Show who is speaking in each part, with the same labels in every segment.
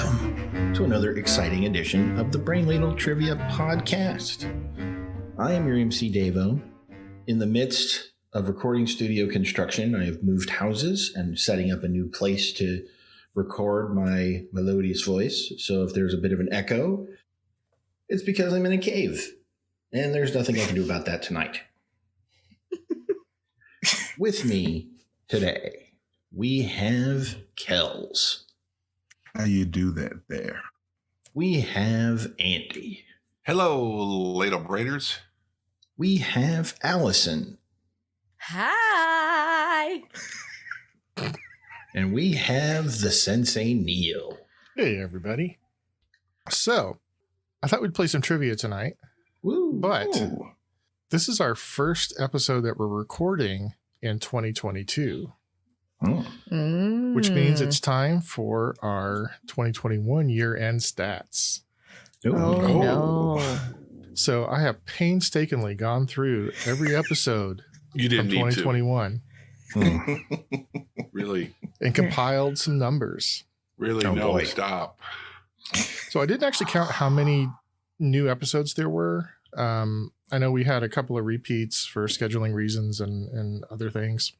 Speaker 1: Welcome to another exciting edition of the Brain Ladle Trivia Podcast. I am your MC Davo. In the midst of recording studio construction, I have moved houses and setting up a new place to record my melodious voice. So if there's a bit of an echo, it's because I'm in a cave. And there's nothing I can do about that tonight. With me today, we have Kells.
Speaker 2: How you do that there?
Speaker 1: We have Andy.
Speaker 3: Hello, Ladle Braiders.
Speaker 1: We have Allison.
Speaker 4: Hi.
Speaker 1: And we have the Sensei Neil.
Speaker 5: Hey, everybody. So, I thought we'd play some trivia tonight,
Speaker 1: Woo.
Speaker 5: but this is our first episode that we're recording in 2022, which means it's time for our 2021 year-end stats.
Speaker 4: No.
Speaker 5: So, I have painstakingly gone through every episode
Speaker 3: You didn't
Speaker 5: from
Speaker 3: need
Speaker 5: 2021
Speaker 3: to. Really?
Speaker 5: and compiled some numbers.
Speaker 3: Really?
Speaker 1: Oh,
Speaker 3: no,
Speaker 1: boy.
Speaker 3: stop.
Speaker 5: So, I didn't actually count how many new episodes there were. I know we had a couple of repeats for scheduling reasons and other things,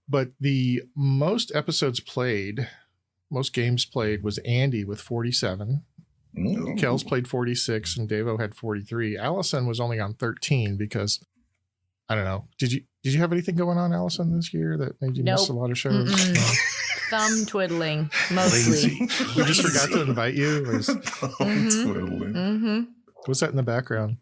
Speaker 5: but the most episodes played, most games played was Andy with 47. Kells played 46 and Davo had 43. Allison was only on 13 because I don't know. Did you have anything going on, Allison, this year that made you miss a lot of shows?
Speaker 4: Thumb twiddling, mostly.
Speaker 5: We just forgot to invite you. What's that in the background?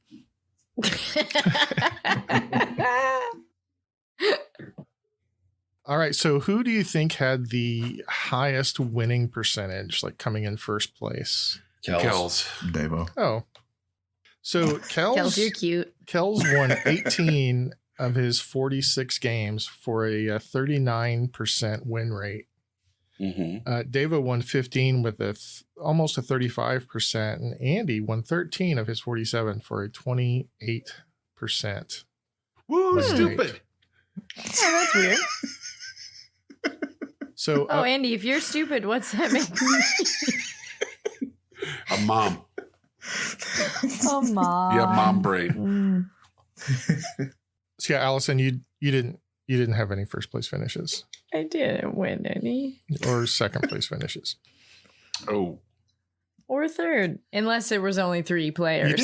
Speaker 5: All right. So who do you think had the highest winning percentage, like coming in first place?
Speaker 3: Kells.
Speaker 2: Davo.
Speaker 5: Oh, so
Speaker 4: Kells, you're cute.
Speaker 5: Kells won 18 of his 46 games for a 39% win rate. Davo won 15 with almost a 35%, and Andy won 13 of his 47 for a 28%.
Speaker 3: Woo, stupid.
Speaker 4: Oh, that's weird.
Speaker 5: So,
Speaker 4: Oh, Andy, if you're stupid, what's that make me?
Speaker 3: A mom.
Speaker 4: Oh, mom.
Speaker 3: You have mom brain.
Speaker 5: so yeah, Allison, you didn't have any first place finishes
Speaker 4: I didn't win any.
Speaker 5: or second place finishes.
Speaker 3: Oh.
Speaker 4: Or third, unless there was only 3 players.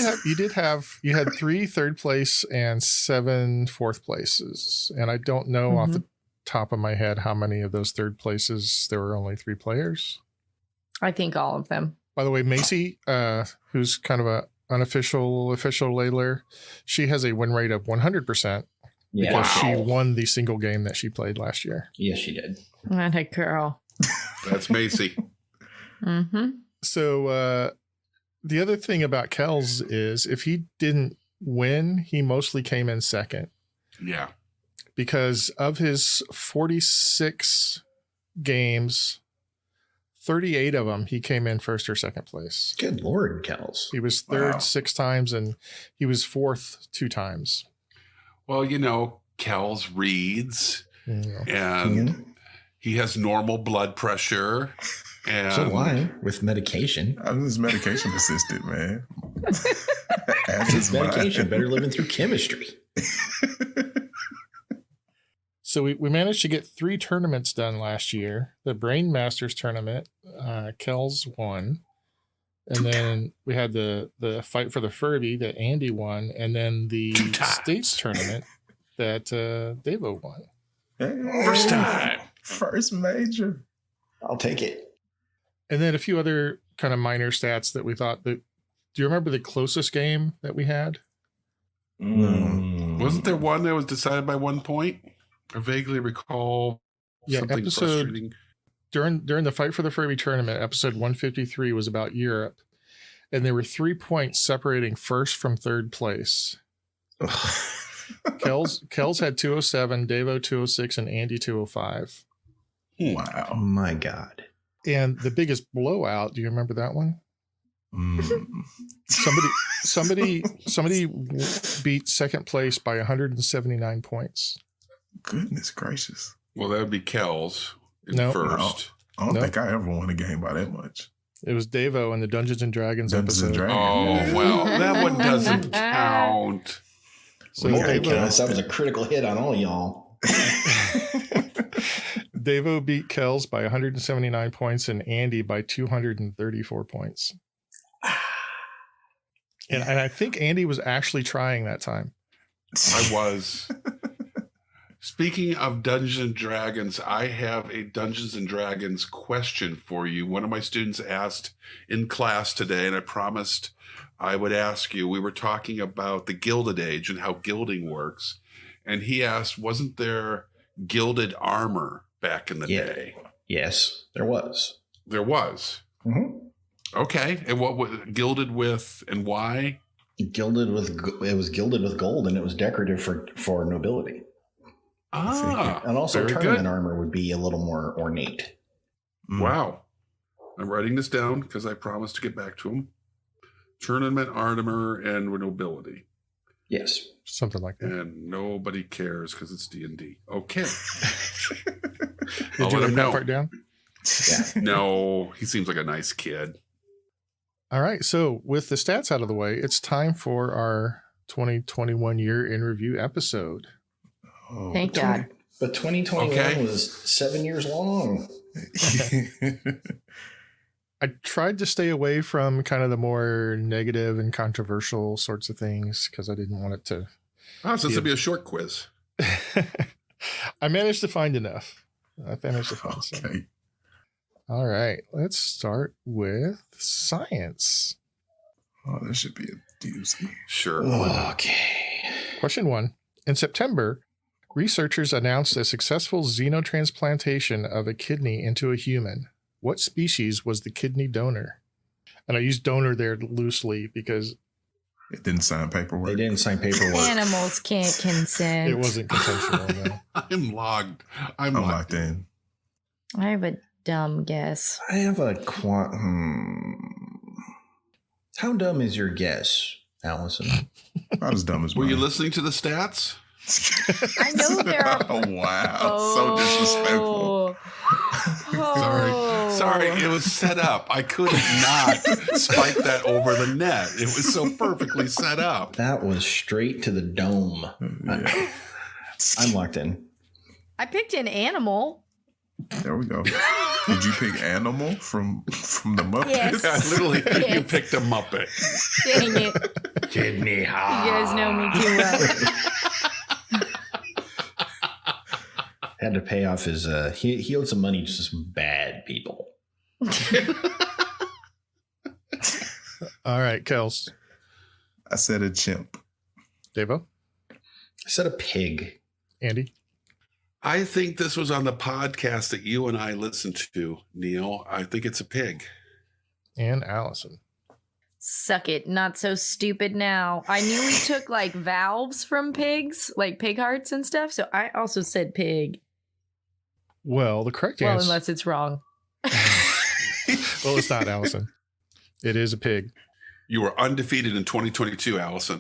Speaker 5: You had 3 third place and 7 fourth places, and I don't know off the top of my head how many of those third places there were only 3 players.
Speaker 4: I think all of them.
Speaker 5: By the way, Macy, who's kind of a official ladler, she has a win rate of 100% because she won the single game that she played last year.
Speaker 1: Yes, she did.
Speaker 4: What a girl.
Speaker 3: That's Macy.
Speaker 5: So the other thing about Kells is if he didn't win, he mostly came in second.
Speaker 3: Yeah.
Speaker 5: Because of his 46 games, 38 of them, he came in first or second place.
Speaker 1: Good Lord, Kells.
Speaker 5: He was third 6 times, and he was fourth 2 times.
Speaker 3: Well, Kells reads,
Speaker 5: Yeah.
Speaker 3: and he has normal blood pressure. And
Speaker 1: So why? With medication.
Speaker 2: I was medication assisted, man.
Speaker 1: It's medication. Better living through chemistry.
Speaker 5: So we managed to get 3 tournaments done last year. The Brain Masters tournament, Kells won. And then we had the fight for the Furby that Andy won. And then the States tournament that Davo won.
Speaker 3: First time.
Speaker 2: First major.
Speaker 1: I'll take it.
Speaker 5: And then a few other kind of minor stats that we thought that. Do you remember the closest game that we had?
Speaker 3: Wasn't there one that was decided by 1 point? I vaguely recall something frustrating.
Speaker 5: During the Fight for the Furby tournament, episode 153 was about Europe, and there were 3 points separating first from third place. Kells had 207, Davo 206, and Andy 205.
Speaker 2: Wow.
Speaker 1: Oh my God.
Speaker 5: And the biggest blowout, do you remember that one? Somebody beat second place by 179 points.
Speaker 2: Goodness gracious.
Speaker 3: Well, that would be Kells in first.
Speaker 2: I don't think I ever won a game by that much.
Speaker 5: It was Davo in the Dungeons and Dragons
Speaker 2: Dungeons and
Speaker 5: episode.
Speaker 2: Dragons.
Speaker 3: Oh, well, that one doesn't count.
Speaker 5: So
Speaker 1: Multicast, that was a critical hit on all y'all.
Speaker 5: Davo beat Kells by 179 points and Andy by 234 points. And I think Andy was actually trying that time.
Speaker 3: I was. Speaking of Dungeons and Dragons, I have a Dungeons and Dragons question for you. One of my students asked in class today, and I promised I would ask you. We were talking about the Gilded Age and how gilding works. And he asked, wasn't there gilded armor back in the day?
Speaker 1: Yes, there was.
Speaker 3: There was.
Speaker 1: Mm-hmm.
Speaker 3: Okay. And what was gilded with and why?
Speaker 1: It was gilded with gold, and it was decorative for nobility.
Speaker 3: Ah,
Speaker 1: and also
Speaker 3: very
Speaker 1: tournament
Speaker 3: good.
Speaker 1: armor would be a little more ornate.
Speaker 3: Wow. I'm writing this down because I promised to get back to him. Tournament armor and nobility.
Speaker 1: Yes.
Speaker 5: Something like that.
Speaker 3: And nobody cares because it's D&D. Okay.
Speaker 5: Did you write that part down?
Speaker 1: Yeah.
Speaker 3: No, he seems like a nice kid.
Speaker 5: All right. So with the stats out of the way, it's time for our 2021 year in review episode.
Speaker 2: Oh,
Speaker 4: Thank God.
Speaker 1: But 2021 was 7 years long.
Speaker 5: I tried to stay away from kind of the more negative and controversial sorts of things because I didn't want it to.
Speaker 3: Oh, so this will be a short quiz.
Speaker 5: I managed to find enough. I managed to find some.
Speaker 2: Okay.
Speaker 5: All right. Let's start with science.
Speaker 2: Oh, that should be a doozy.
Speaker 3: Sure.
Speaker 1: Okay.
Speaker 5: Question 1. In September, researchers announced a successful xenotransplantation of a kidney into a human. What species was the kidney donor? And I use donor there loosely because
Speaker 2: It didn't sign paperwork.
Speaker 1: They didn't sign paperwork.
Speaker 4: Animals can't consent.
Speaker 5: it wasn't consensual. No.
Speaker 3: I'm logged. I'm
Speaker 2: I'm
Speaker 3: locked
Speaker 2: locked in.
Speaker 4: I have a dumb guess.
Speaker 1: I have a How dumb is your guess, Allison?
Speaker 2: Not as dumb as
Speaker 3: Were you
Speaker 2: mine.
Speaker 3: listening to the stats?
Speaker 4: I know there are.
Speaker 2: Oh, wow. So disrespectful.
Speaker 3: Sorry, it was set up. I could not spike that over the net. It was so perfectly set up.
Speaker 1: That was straight to the dome.
Speaker 2: Yeah.
Speaker 1: I'm locked in.
Speaker 4: I picked an animal.
Speaker 2: There we go. Did you pick animal from the Muppets?
Speaker 4: Yes.
Speaker 3: Yeah, literally, you
Speaker 4: Yes.
Speaker 3: picked a Muppet.
Speaker 4: Dang it.
Speaker 1: Kidney
Speaker 4: You guys know me too well.
Speaker 1: Had to pay off his. He owed some money to some bad people.
Speaker 5: All right, Kels.
Speaker 2: I said a chimp.
Speaker 5: Devo.
Speaker 1: I said a pig.
Speaker 5: Andy.
Speaker 3: I think this was on the podcast that you and I listened to, Neil. I think it's a pig.
Speaker 5: And Allison.
Speaker 4: Suck it. Not so stupid now. I knew we took like valves from pigs, like pig hearts and stuff. So I also said pig.
Speaker 5: Well, the correct
Speaker 4: Well,
Speaker 5: answer.
Speaker 4: unless it's wrong.
Speaker 5: Well, it's not, Allison. It is a pig.
Speaker 3: You were undefeated in 2022, Allison.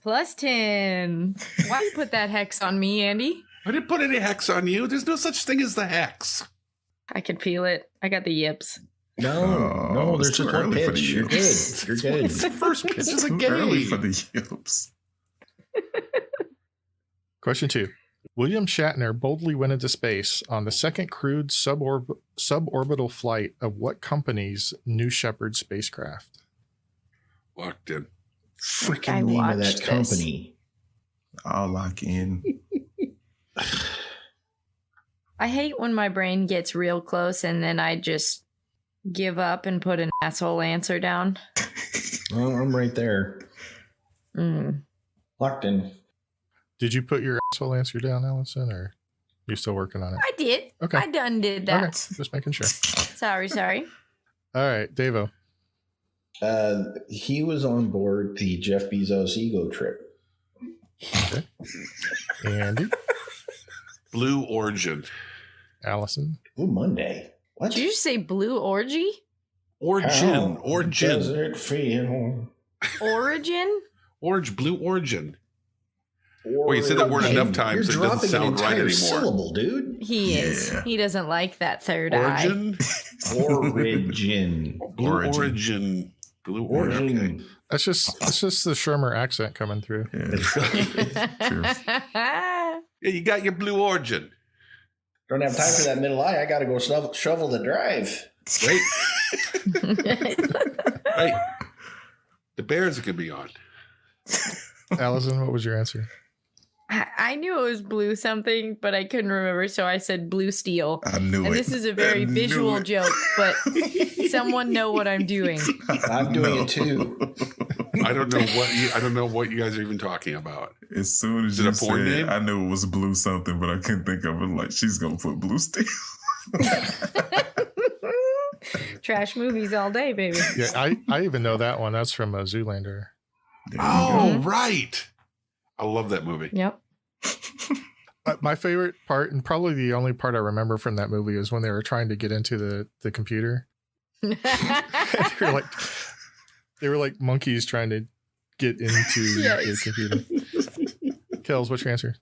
Speaker 4: Plus 10. Why you put that hex on me, Andy?
Speaker 3: I didn't put any hex on you. There's no such thing as the hex.
Speaker 4: I could feel it. I got the yips.
Speaker 1: No,
Speaker 2: it's
Speaker 1: there's
Speaker 2: too
Speaker 1: just one
Speaker 2: early for the
Speaker 1: pitch. You're
Speaker 2: yips.
Speaker 1: good. You're good.
Speaker 3: The first pitch is a
Speaker 2: Too early for
Speaker 3: game.
Speaker 2: the yips.
Speaker 5: Question 2. William Shatner boldly went into space on the second crewed suborbital flight of what company's New Shepard spacecraft?
Speaker 3: Locked in.
Speaker 1: Freaking
Speaker 4: I
Speaker 1: name of
Speaker 4: watched
Speaker 1: that
Speaker 4: this.
Speaker 1: company.
Speaker 2: I'll lock in.
Speaker 4: I hate when my brain gets real close and then I just give up and put an asshole answer down.
Speaker 1: Well, I'm right there. Locked in.
Speaker 5: Did you put your asshole answer down, Allison, or you still working on it?
Speaker 4: I did.
Speaker 5: Okay.
Speaker 4: I done did that.
Speaker 5: Okay, just making sure.
Speaker 4: Sorry.
Speaker 5: All right, Devo.
Speaker 1: He was on board the Jeff Bezos ego trip.
Speaker 5: Okay. Andy.
Speaker 3: Blue Origin.
Speaker 5: Allison.
Speaker 1: Blue Monday. What?
Speaker 4: Did you say blue orgy?
Speaker 3: Origin.
Speaker 1: How
Speaker 3: Origin.
Speaker 1: does it feel?
Speaker 4: Origin?
Speaker 3: Blue Origin. Well, you said that word enough times,
Speaker 1: You're
Speaker 3: so it doesn't
Speaker 1: dropping an
Speaker 3: sound right
Speaker 1: entire
Speaker 3: anymore.
Speaker 1: syllable, dude.
Speaker 4: He is.
Speaker 2: Yeah.
Speaker 4: He doesn't like that third eye.
Speaker 3: Origin?
Speaker 1: Origin.
Speaker 3: Blue
Speaker 2: Origin.
Speaker 3: Origin. Blue Origin. Okay.
Speaker 1: Origin.
Speaker 5: It's just the Shermer accent coming through.
Speaker 2: Yeah. True.
Speaker 3: Yeah, you got your Blue Origin.
Speaker 1: Don't have time for that middle eye. I got to go shovel the drive.
Speaker 3: Right? Right. The Bears could be on.
Speaker 5: Allison, what was your answer?
Speaker 4: I knew it was blue something, but I couldn't remember, so I said blue steel.
Speaker 2: I knew
Speaker 4: And
Speaker 2: it.
Speaker 4: this is a very
Speaker 2: I knew
Speaker 4: visual
Speaker 2: it.
Speaker 4: joke, but someone know what I'm doing.
Speaker 1: I'm doing it too.
Speaker 3: I don't know what you guys are even talking about.
Speaker 2: As soon as
Speaker 3: Is it
Speaker 2: you
Speaker 3: a porn
Speaker 2: said,
Speaker 3: name?
Speaker 2: I knew it was blue something, but I couldn't think of it. Like, she's gonna put blue steel.
Speaker 4: Trash movies all day, baby.
Speaker 5: Yeah, I even know that one. That's from Zoolander.
Speaker 2: There you
Speaker 3: Oh,
Speaker 4: go.
Speaker 3: right. I love that movie.
Speaker 4: Yep.
Speaker 5: My favorite part, and probably the only part I remember from that movie, is when they were trying to get into the computer. they were like monkeys trying to get into
Speaker 4: Yes.
Speaker 5: the computer. Kels, what's your answer?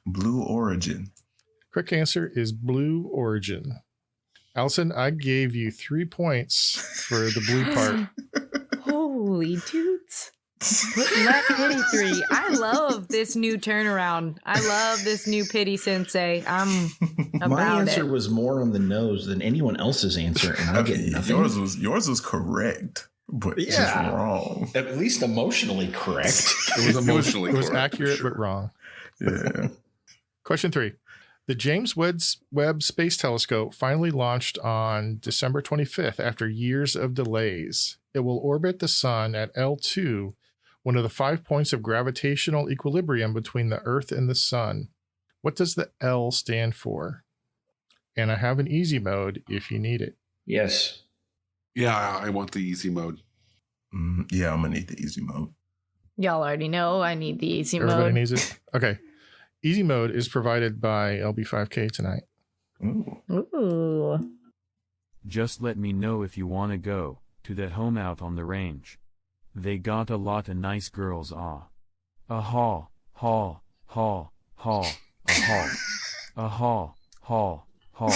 Speaker 2: Blue Origin.
Speaker 5: Correct answer is Blue Origin. Allison, I gave you 3 points for the blue part.
Speaker 4: Holy toots. Putting that pity 3. I love this new turnaround. I love this new pity sensei. I'm about
Speaker 1: My answer
Speaker 4: it.
Speaker 1: was more on the nose than anyone else's answer, and I get nothing.
Speaker 2: Yours was correct, but just
Speaker 1: Yeah.
Speaker 2: wrong.
Speaker 1: At least emotionally correct.
Speaker 3: It was emotionally
Speaker 5: It was
Speaker 3: correct, for
Speaker 5: accurate
Speaker 3: sure.
Speaker 5: but wrong.
Speaker 2: Yeah.
Speaker 5: Question 3. The James Webb Space Telescope finally launched on December 25th after years of delays. It will orbit the sun at L2, one of the 5 points of gravitational equilibrium between the Earth and the sun. What does the L stand for? And I have an easy mode if you need it.
Speaker 1: Yes.
Speaker 3: Yeah, I want the easy mode.
Speaker 2: Yeah, I'm gonna need the easy mode.
Speaker 4: Y'all already know I need the easy
Speaker 5: Everybody
Speaker 4: mode.
Speaker 5: needs it? Okay. Easy mode is provided by LB5K tonight.
Speaker 2: Ooh.
Speaker 4: Ooh.
Speaker 6: Just let me know if you wanna go to that home out on the range. They got a lot of nice girls, ah. A haw, haw, haw, haw, a haw, a haw, haw, haw.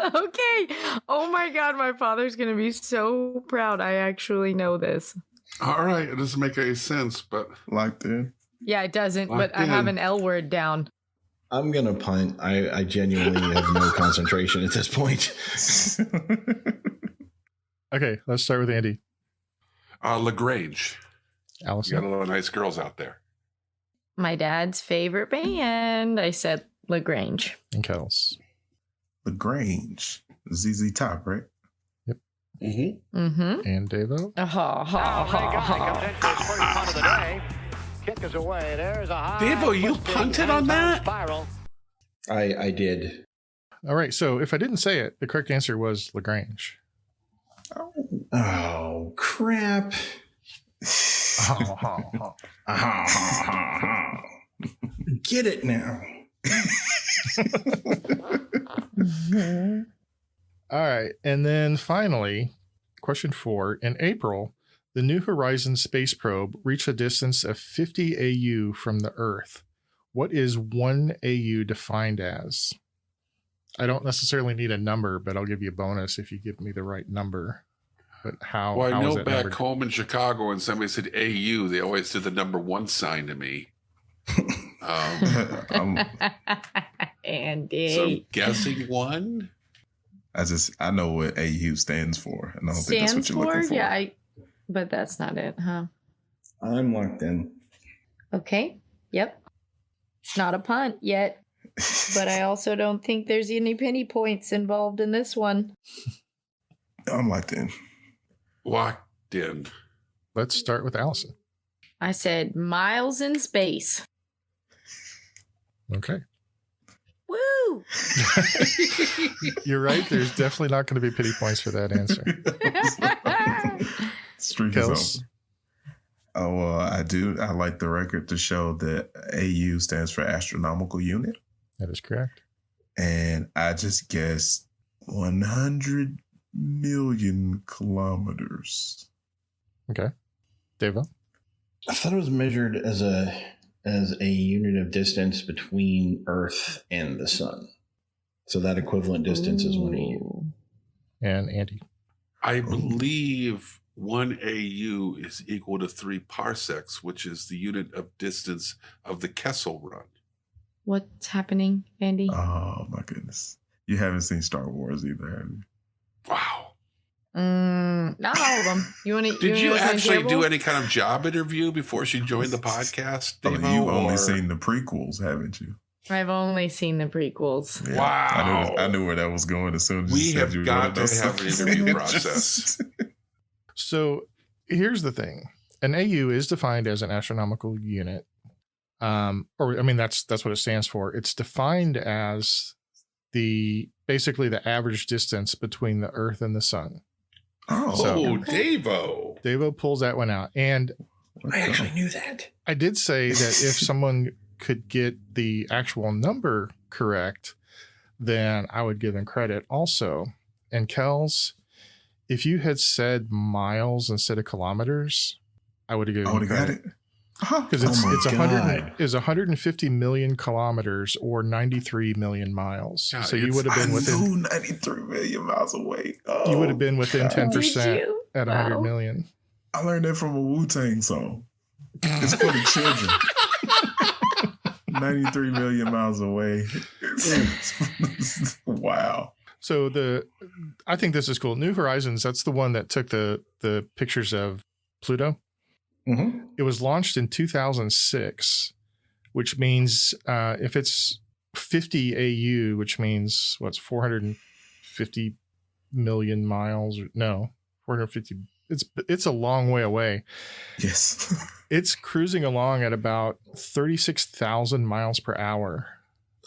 Speaker 4: Okay. Oh my God, my father's going to be so proud. I actually know this.
Speaker 3: All right, it doesn't make any sense, but
Speaker 2: Locked in.
Speaker 4: Yeah, it doesn't, but
Speaker 3: Locked
Speaker 4: I have
Speaker 3: in.
Speaker 4: an L word down.
Speaker 1: I'm going to punt. I genuinely have no concentration at this point.
Speaker 5: Okay, let's start with Andy.
Speaker 3: LaGrange. You got a
Speaker 5: Allison.
Speaker 3: lot of nice girls out there.
Speaker 4: My dad's favorite band. I said LaGrange.
Speaker 5: And Kels.
Speaker 2: LaGrange. ZZ Top, right?
Speaker 3: Mm-hmm.
Speaker 4: Mm-hmm.
Speaker 5: And Davo.
Speaker 4: Ha ha ha ha.
Speaker 3: Devo, you punted on that?
Speaker 1: I did.
Speaker 5: All right, so if I didn't say it, the correct answer was LaGrange.
Speaker 1: Oh, crap. Get it now.
Speaker 5: All right, and then finally, question 4. In April, the New Horizons space probe reached a distance of 50 AU from the Earth. What is 1 AU defined as? I don't necessarily need a number, but I'll give you a bonus if you give me the right number. But how?
Speaker 3: Well, I
Speaker 5: how is
Speaker 3: know
Speaker 5: that
Speaker 3: back
Speaker 5: numbered?
Speaker 3: home in Chicago when somebody said AU, they always did the number 1 sign to me.
Speaker 4: Andy.
Speaker 3: So I'm guessing 1?
Speaker 2: I know what AU stands for, and I don't think that's what
Speaker 4: Stands
Speaker 2: you're
Speaker 4: for?
Speaker 2: looking for.
Speaker 4: Yeah, but that's not it, huh?
Speaker 1: I'm locked in.
Speaker 4: Okay. Yep. Not a punt yet, but I also don't think there's any penny points involved in this one.
Speaker 2: I'm locked in.
Speaker 3: Locked in.
Speaker 5: Let's start with Allison.
Speaker 4: I said miles in space.
Speaker 5: Okay.
Speaker 4: Woo!
Speaker 5: You're right. There's definitely not going to be pity points for that answer.
Speaker 2: Streak is
Speaker 5: Kels.
Speaker 2: over. Oh, I do. I like the record to show that AU stands for astronomical unit.
Speaker 5: That is correct.
Speaker 2: And I just guessed 100 million kilometers.
Speaker 5: Okay. Deva.
Speaker 1: I thought it was measured as a unit of distance between Earth and the sun. So that equivalent distance is 1 AU.
Speaker 5: And Andy.
Speaker 3: I believe 1 AU is equal to 3 parsecs, which is the unit of distance of the Mckesson run.
Speaker 4: What's happening, Andy?
Speaker 2: Oh my goodness. You haven't seen Star Wars either, have you?
Speaker 3: Wow.
Speaker 4: Not all of them. You want to?
Speaker 3: Did you actually do any kind of job interview before she joined the podcast,
Speaker 2: Oh,
Speaker 3: Devo,
Speaker 2: you've only
Speaker 3: or-
Speaker 2: seen the prequels, haven't you?
Speaker 4: I've only seen the prequels.
Speaker 2: Yeah,
Speaker 3: Wow.
Speaker 2: I knew where that was going as soon as
Speaker 3: We
Speaker 2: you said
Speaker 3: have
Speaker 2: you were
Speaker 3: got
Speaker 2: one of
Speaker 3: to
Speaker 2: those
Speaker 3: have an
Speaker 2: sons.
Speaker 3: interview process.
Speaker 5: So here's the thing. An AU is defined as an astronomical unit. That's what it stands for. It's defined as basically the average distance between the Earth and the sun.
Speaker 2: Oh,
Speaker 5: So-
Speaker 3: Devo.
Speaker 5: Devo pulls that one out. And
Speaker 1: I actually knew that.
Speaker 5: I did say that if someone could get the actual number correct, then I would give them credit also. And Kels, if you had said miles instead of kilometers, I would have given
Speaker 2: I would
Speaker 5: you
Speaker 2: have got
Speaker 5: credit.
Speaker 2: it. Huh.
Speaker 5: Because
Speaker 1: Oh
Speaker 5: it's
Speaker 1: my
Speaker 5: it's
Speaker 1: God.
Speaker 5: 150 million kilometers or 93 million miles.
Speaker 3: Yeah,
Speaker 5: So you
Speaker 3: it's-
Speaker 5: would have
Speaker 2: I
Speaker 5: been within
Speaker 2: knew 93 million miles away. Oh,
Speaker 5: you would have been within
Speaker 2: God.
Speaker 5: 10%
Speaker 4: Did you?
Speaker 5: at 100
Speaker 4: Wow.
Speaker 5: million.
Speaker 2: I learned that from a Wu-Tang song. It's for the children. 93 million miles away. Wow.
Speaker 5: So I think this is cool. New Horizons, that's the one that took the pictures of Pluto.
Speaker 1: Mm-hmm.
Speaker 5: It was launched in 2006, which means if it's 50 AU, which means what's 450 million miles? No, 450. It's a long way away.
Speaker 2: Yes.
Speaker 5: It's cruising along at about 36,000 miles per hour,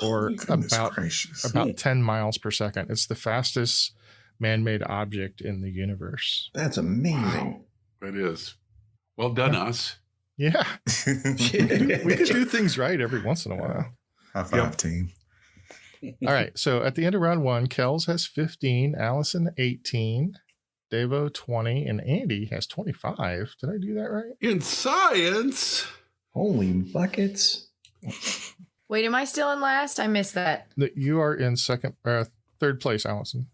Speaker 5: or
Speaker 2: Goodness
Speaker 5: about
Speaker 2: gracious.
Speaker 5: 10 miles per second. It's the fastest man-made object in the universe.
Speaker 1: That's amazing.
Speaker 3: It is. Well done, us.
Speaker 5: Yeah, we could do things right every once in a while.
Speaker 2: High five, team.
Speaker 5: All right. So at the end of round one, Kels has 15, Allison 18, Devo 20, and Andy has 25. Did I do that right?
Speaker 3: In science,
Speaker 1: Holy buckets.
Speaker 4: Wait, am I still in last? I missed that.
Speaker 5: You are in third place, Allison.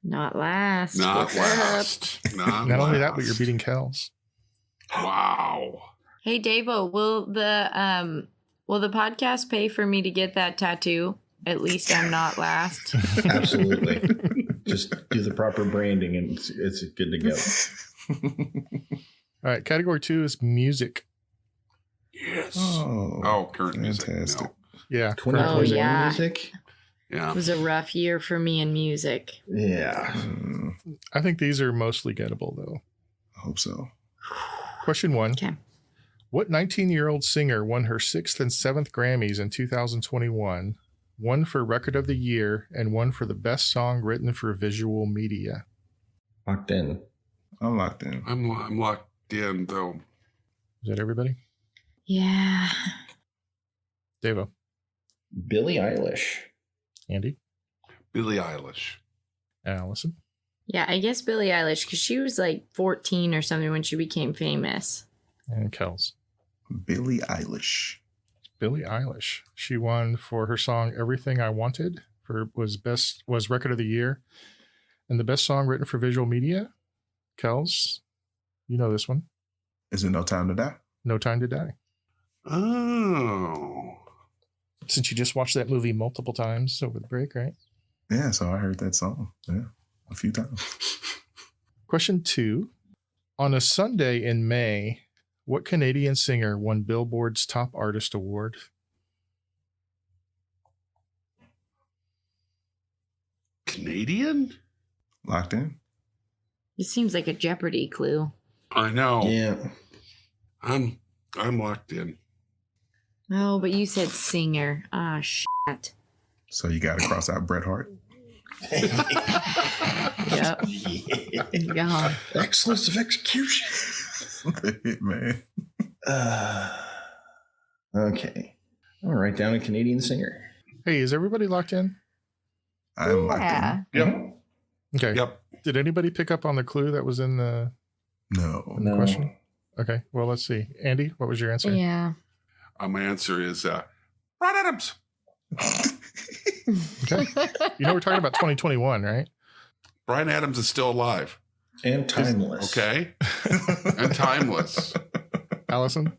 Speaker 4: Not last.
Speaker 3: not
Speaker 4: What's up?
Speaker 3: last.
Speaker 5: Not only that, but you're
Speaker 3: last.
Speaker 5: beating Kels.
Speaker 3: Wow.
Speaker 4: Hey, Davo, will the podcast pay for me to get that tattoo? At least I'm not last.
Speaker 1: Absolutely. Just do the proper branding and it's good to go.
Speaker 5: All right. Category 2 is music.
Speaker 3: Yes.
Speaker 2: Oh,
Speaker 3: Oh, current music.
Speaker 2: fantastic.
Speaker 3: No.
Speaker 5: Yeah.
Speaker 1: 2021
Speaker 4: yeah.
Speaker 1: music.
Speaker 3: Yeah.
Speaker 4: It was a rough year for me in music.
Speaker 1: Yeah.
Speaker 5: I think these are mostly gettable, though.
Speaker 2: I hope so.
Speaker 5: Question 1.
Speaker 4: Okay.
Speaker 5: What 19-year-old singer won her 6th and 7th Grammys in 2021? One for Record of the Year and one for the best song written for visual media.
Speaker 1: Locked in.
Speaker 2: I'm locked in.
Speaker 3: I'm locked in though.
Speaker 5: Is that everybody?
Speaker 4: Yeah.
Speaker 5: Devo.
Speaker 1: Billie Eilish.
Speaker 5: Andy.
Speaker 3: Billie Eilish.
Speaker 5: Allison.
Speaker 4: Yeah, I guess Billie Eilish, because she was like 14 or something when she became famous.
Speaker 5: And Kels.
Speaker 2: Billie Eilish.
Speaker 5: Billie Eilish. She won for her song Everything I Wanted was Record of the Year. And the best song written for visual media. Kels. You know this one.
Speaker 2: Is it No Time to Die?
Speaker 5: No Time to Die.
Speaker 3: Oh.
Speaker 5: Since you just watched that movie multiple times over the break, right?
Speaker 2: Yeah, so I heard that song. Yeah, a few times.
Speaker 5: Question 2. On a Sunday in May, what Canadian singer won Billboard's Top Artist Award?
Speaker 3: Canadian?
Speaker 2: Locked in?
Speaker 4: It seems like a Jeopardy clue.
Speaker 3: I know.
Speaker 1: Yeah.
Speaker 3: I'm locked in.
Speaker 4: Oh, but you said singer. Ah, shit.
Speaker 2: So you got to cross out Bret Hart.
Speaker 4: Yep. God.
Speaker 1: Excellence of execution.
Speaker 2: The Hitman.
Speaker 1: Okay. I'll write down a Canadian singer.
Speaker 5: Hey, is everybody locked in?
Speaker 2: I'm locked
Speaker 4: Yeah.
Speaker 3: Yep.
Speaker 5: Okay.
Speaker 3: Yep.
Speaker 5: Did anybody pick up on the clue that was in the
Speaker 2: in. No.
Speaker 1: No.
Speaker 5: question? Okay. Well, let's see. Andy, what was your answer?
Speaker 4: Yeah.
Speaker 3: My answer is Bryan Adams.
Speaker 5: Okay. You know, we're talking about 2021, right?
Speaker 3: Bryan Adams is still alive.
Speaker 1: And timeless.
Speaker 3: Okay. And timeless.
Speaker 5: Allison?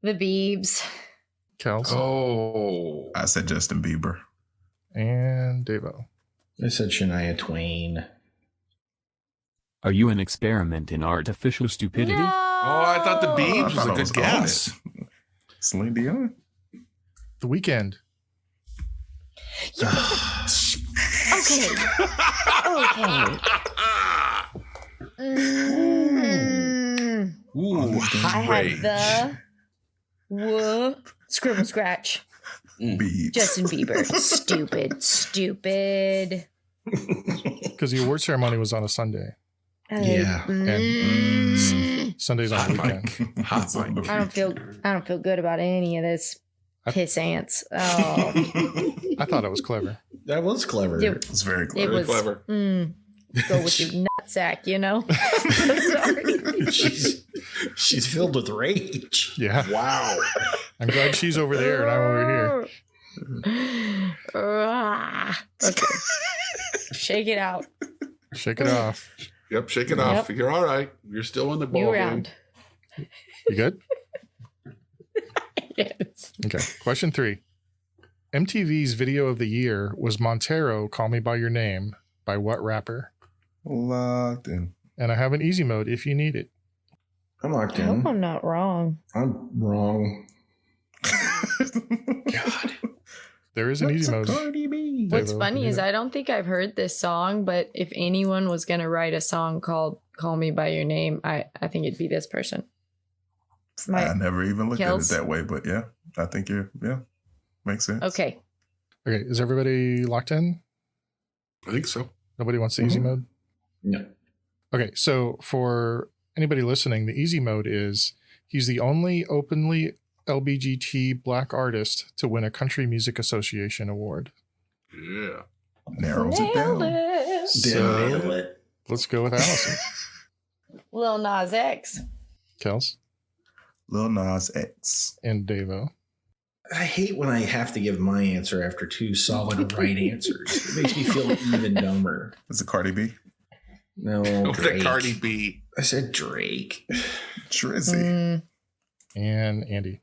Speaker 4: The Biebs.
Speaker 5: Kels?
Speaker 3: Oh.
Speaker 2: I said Justin Bieber.
Speaker 5: And Devo.
Speaker 1: I said Shania Twain.
Speaker 6: Are you an experiment in artificial stupidity?
Speaker 4: No!
Speaker 3: Oh, I thought the Biebs was
Speaker 2: I
Speaker 3: a
Speaker 2: thought it
Speaker 3: good
Speaker 2: was on
Speaker 3: guess.
Speaker 2: it. Celine Dion.
Speaker 5: The Weeknd.
Speaker 4: Okay. Okay. Mm.
Speaker 3: Ooh,
Speaker 4: I
Speaker 3: rage.
Speaker 4: have the scribble scratch.
Speaker 2: Beats.
Speaker 4: Justin Bieber. Stupid.
Speaker 5: Because the award ceremony was on a Sunday.
Speaker 1: Yeah.
Speaker 5: Sunday's on
Speaker 3: Hot
Speaker 5: the weekend.
Speaker 3: mic. Hot mic.
Speaker 4: I don't feel good about any of this piss ants. Oh,
Speaker 5: I thought it was clever.
Speaker 1: That was clever.
Speaker 2: It's very
Speaker 4: it
Speaker 2: clever.
Speaker 4: was
Speaker 3: clever.
Speaker 4: Go with your nutsack, you know. I'm sorry.
Speaker 1: She's filled with rage.
Speaker 5: Yeah.
Speaker 1: Wow.
Speaker 5: I'm glad she's over there and I'm over here.
Speaker 4: Okay. Shake it out.
Speaker 5: Shake it off.
Speaker 3: Yep, shake it off. You're all right. You're still in the ball
Speaker 4: New
Speaker 3: game.
Speaker 4: round.
Speaker 5: You good?
Speaker 4: Yes.
Speaker 5: Okay. Question 3. MTV's video of the year was Montero, Call Me By Your Name, by what rapper?
Speaker 2: Locked in.
Speaker 5: And I have an easy mode if you need it.
Speaker 1: I'm locked
Speaker 4: I hope
Speaker 1: in.
Speaker 4: I'm not wrong.
Speaker 1: I'm wrong. God.
Speaker 5: There is an easy mode.
Speaker 2: Cardi B.
Speaker 4: What's
Speaker 5: Devo,
Speaker 4: funny
Speaker 5: you
Speaker 4: is
Speaker 5: know.
Speaker 4: I don't think I've heard this song, but if anyone was going to write a song called Call Me By Your Name, I think it'd be this person.
Speaker 2: I never even looked
Speaker 4: Kills.
Speaker 2: at it that way, but yeah, I think makes sense.
Speaker 4: Okay.
Speaker 5: Okay. Is everybody locked in?
Speaker 3: I think so.
Speaker 5: Nobody wants the easy mode?
Speaker 1: No.
Speaker 5: Okay. So for anybody listening, the easy mode is he's the only openly LBGT black artist to win a Country Music Association award.
Speaker 3: Yeah.
Speaker 2: Narrows it
Speaker 4: Nailed
Speaker 2: down.
Speaker 4: it.
Speaker 1: Nail it.
Speaker 5: Let's go with Allison.
Speaker 4: Lil Nas X.
Speaker 5: Kels
Speaker 2: Lil Nas X.
Speaker 5: and Devo.
Speaker 1: I hate when I have to give my answer after 2 solid right answers. It makes me feel even dumber.
Speaker 2: Is it Cardi B?
Speaker 1: No,
Speaker 3: The
Speaker 1: Drake.
Speaker 3: Cardi B.
Speaker 1: I said Drake.
Speaker 2: Drizzy.
Speaker 5: And Andy.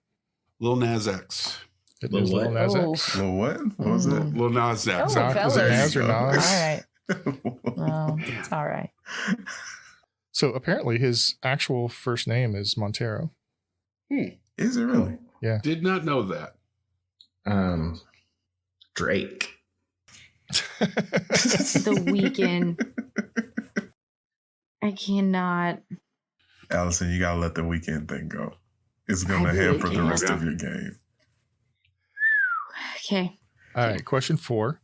Speaker 3: Lil Nas X.
Speaker 5: It
Speaker 1: Lil
Speaker 5: is Lil
Speaker 1: what?
Speaker 5: Nas
Speaker 4: Oh.
Speaker 5: X.
Speaker 2: Lil what? What was it?
Speaker 3: Lil Nas X.
Speaker 4: Oh,
Speaker 5: Is it
Speaker 4: fellas.
Speaker 5: Nas or
Speaker 2: There you go.
Speaker 5: Nas?
Speaker 4: All right. Oh, it's all right.
Speaker 5: So apparently his actual first name is Montero.
Speaker 2: Is it really?
Speaker 3: Did not know that.
Speaker 1: Drake.
Speaker 4: The Weeknd. I cannot.
Speaker 2: Allison, you gotta let the weekend thing go. It's gonna
Speaker 4: I really
Speaker 2: hamper the
Speaker 4: can't.
Speaker 2: rest of your game.
Speaker 4: Okay.
Speaker 5: All right. Question 4.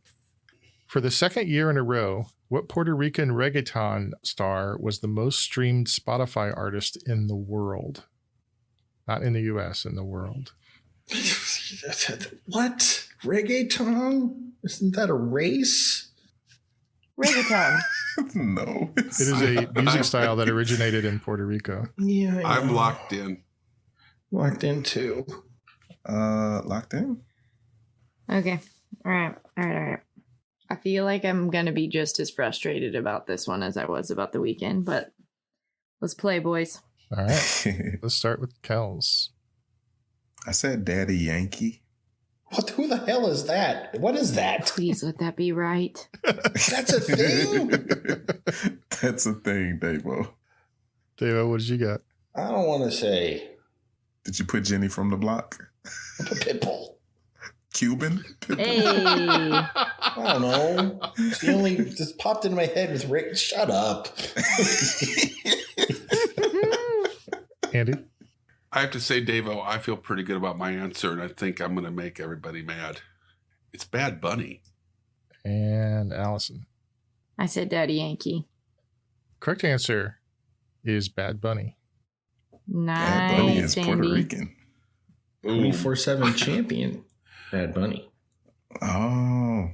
Speaker 5: For the second year in a row, what Puerto Rican reggaeton star was the most streamed Spotify artist in the world? Not in the US, in the world.
Speaker 1: What? Reggaeton? Isn't that a race?
Speaker 4: Reggaeton.
Speaker 2: No.
Speaker 5: It is a music style that originated in Puerto Rico.
Speaker 1: Yeah, I
Speaker 3: I'm
Speaker 1: know.
Speaker 3: locked in.
Speaker 1: Locked in too.
Speaker 2: Locked in?
Speaker 4: Okay. All right. I feel like I'm going to be just as frustrated about this one as I was about the weekend, but let's play, boys.
Speaker 5: All right. Let's start with Kels.
Speaker 2: I said Daddy Yankee.
Speaker 1: What? Who the hell is that? What is that?
Speaker 4: Please let that be right.
Speaker 1: That's a thing?
Speaker 2: That's a thing, Davo.
Speaker 5: Devo, what did you got?
Speaker 1: I don't want to say
Speaker 2: Did you put Jenny from the block?
Speaker 1: Pitbull.
Speaker 2: Cuban?
Speaker 4: Hey.
Speaker 1: I don't know. It's the only just popped into my head with Rick. Shut up.
Speaker 5: Andy?
Speaker 3: I have to say, Davo, I feel pretty good about my answer, and I think I'm going to make everybody mad. It's Bad Bunny.
Speaker 5: And Allison.
Speaker 4: I said Daddy Yankee.
Speaker 5: Correct answer is Bad Bunny.
Speaker 2: Bad Bunny
Speaker 4: Nice,
Speaker 2: is Puerto
Speaker 4: Andy.
Speaker 2: Rican.
Speaker 1: 24/7 champion. Bad Bunny.
Speaker 2: Oh,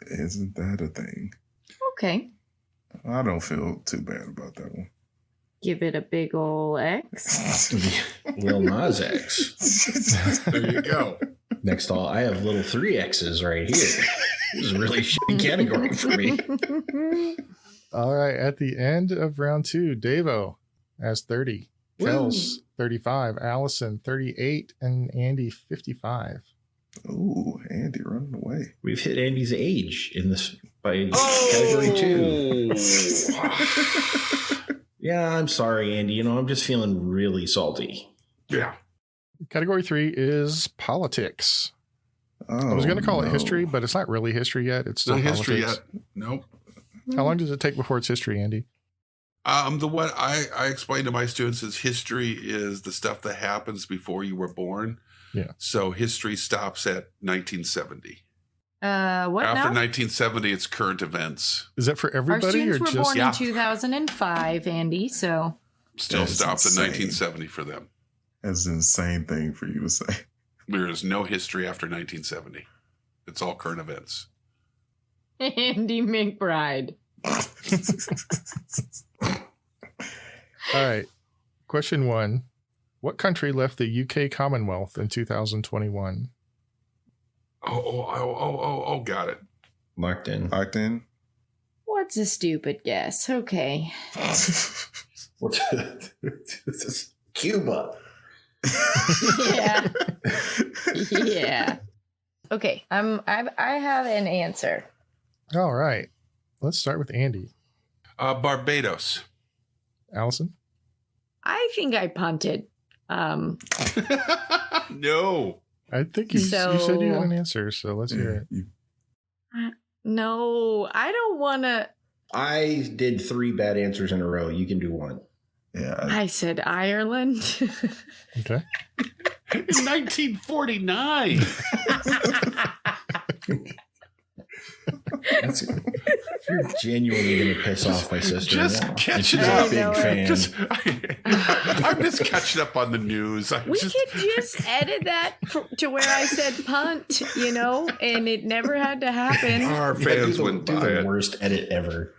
Speaker 2: isn't that a thing?
Speaker 4: Okay.
Speaker 2: I don't feel too bad about that one.
Speaker 4: give it a big ol' X.
Speaker 1: Lil Nas X.
Speaker 3: There you go.
Speaker 1: Next all, I have little 3 X's right here. This is a really shitty category for me.
Speaker 5: All right. At the end of round 2, Davo has 30. Kels, 35. Allison, 38. And Andy, 55.
Speaker 2: Ooh, Andy running away.
Speaker 1: We've hit Andy's age in this by category 2. Yeah, I'm sorry, Andy. I'm just feeling really salty.
Speaker 3: Yeah.
Speaker 5: Category 3 is politics.
Speaker 2: Oh,
Speaker 5: I was going to call it
Speaker 2: no.
Speaker 5: history, but it's not really history yet. It's still
Speaker 3: Not
Speaker 5: politics.
Speaker 3: history yet. Nope.
Speaker 5: How long does it take before it's history, Andy?
Speaker 3: The one I explain to my students is history is the stuff that happens before you were born.
Speaker 5: Yeah.
Speaker 3: So history stops at 1970.
Speaker 4: What
Speaker 3: After
Speaker 4: now?
Speaker 3: 1970, it's current events.
Speaker 5: Is that for
Speaker 4: Our
Speaker 5: everybody or
Speaker 4: students were
Speaker 5: just...
Speaker 4: born
Speaker 3: Yeah.
Speaker 4: in 2005, Andy, so...
Speaker 3: Still
Speaker 2: That's
Speaker 3: stops
Speaker 2: insane.
Speaker 3: at 1970 for them.
Speaker 2: That's an insane thing for you to say.
Speaker 3: There is no history after 1970. It's all current events.
Speaker 4: Andy McBride.
Speaker 5: All right. Question 1. What country left the UK Commonwealth in 2021?
Speaker 3: Oh, got it.
Speaker 1: Locked in.
Speaker 2: Locked in.
Speaker 4: What's a stupid guess? Okay.
Speaker 1: What's this is Cuba.
Speaker 4: Yeah. Yeah. Okay. I have an answer.
Speaker 5: All right. Let's start with Andy.
Speaker 3: Barbados.
Speaker 5: Allison?
Speaker 4: I think I punted.
Speaker 3: No.
Speaker 5: I think you said you had an answer, so let's hear it.
Speaker 4: No, I don't want to.
Speaker 1: I did 3 bad answers in a row. You can do 1.
Speaker 2: Yeah.
Speaker 4: I said Ireland.
Speaker 5: Okay.
Speaker 3: In 1949.
Speaker 1: You're genuinely going to piss off my sister.
Speaker 3: Just
Speaker 1: now.
Speaker 3: catching
Speaker 1: She's
Speaker 3: up.
Speaker 1: a big fan.
Speaker 3: I'm just catching up on the news.
Speaker 4: We could just edit that to where I said punt, and it never had to happen.
Speaker 3: Our
Speaker 1: Yeah,
Speaker 3: fans wouldn't
Speaker 1: do
Speaker 3: buy
Speaker 1: the
Speaker 3: it.
Speaker 1: worst edit ever.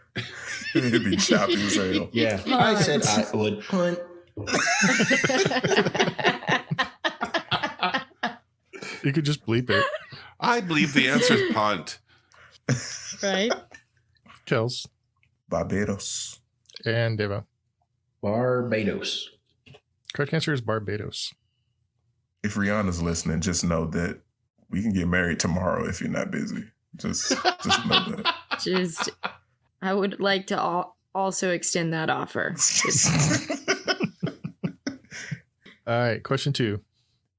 Speaker 2: It'd be choppy as hell.
Speaker 1: Yeah, I said I would punt.
Speaker 5: You could just bleep it.
Speaker 3: I believe the answer is punt.
Speaker 4: Right?
Speaker 5: Kels
Speaker 2: Barbados.
Speaker 5: and Deva.
Speaker 1: Barbados.
Speaker 5: Correct answer is Barbados.
Speaker 2: If Rihanna's listening, just know that we can get married tomorrow if you're not busy. Just know that.
Speaker 4: I would like to also extend that offer.
Speaker 5: All right. Question 2.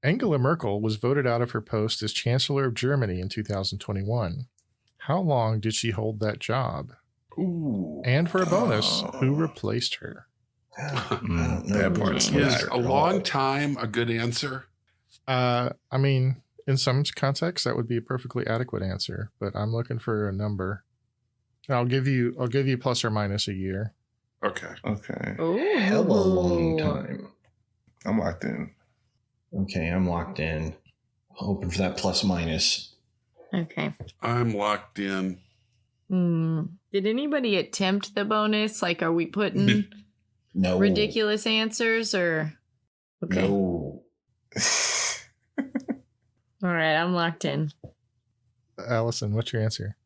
Speaker 5: Angela Merkel was voted out of her post as Chancellor of Germany in 2021. How long did she hold that job?
Speaker 3: Ooh.
Speaker 5: And for a bonus, who replaced her?
Speaker 1: I don't know.
Speaker 2: That part's
Speaker 3: Is
Speaker 2: not
Speaker 3: a long time a good answer?
Speaker 5: I mean, in some contexts, that would be a perfectly adequate answer, but I'm looking for a number. I'll give you plus or minus a year.
Speaker 3: Okay.
Speaker 2: Okay.
Speaker 4: Oh,
Speaker 1: Hell a long time.
Speaker 2: I'm locked in.
Speaker 1: Okay, I'm locked in. Hoping for that plus minus.
Speaker 4: Okay.
Speaker 3: I'm locked in.
Speaker 4: Did anybody attempt the bonus? Like, are we putting
Speaker 1: No.
Speaker 4: ridiculous answers or? Okay.
Speaker 1: No.
Speaker 4: All right, I'm locked in.
Speaker 5: Allison, what's your answer?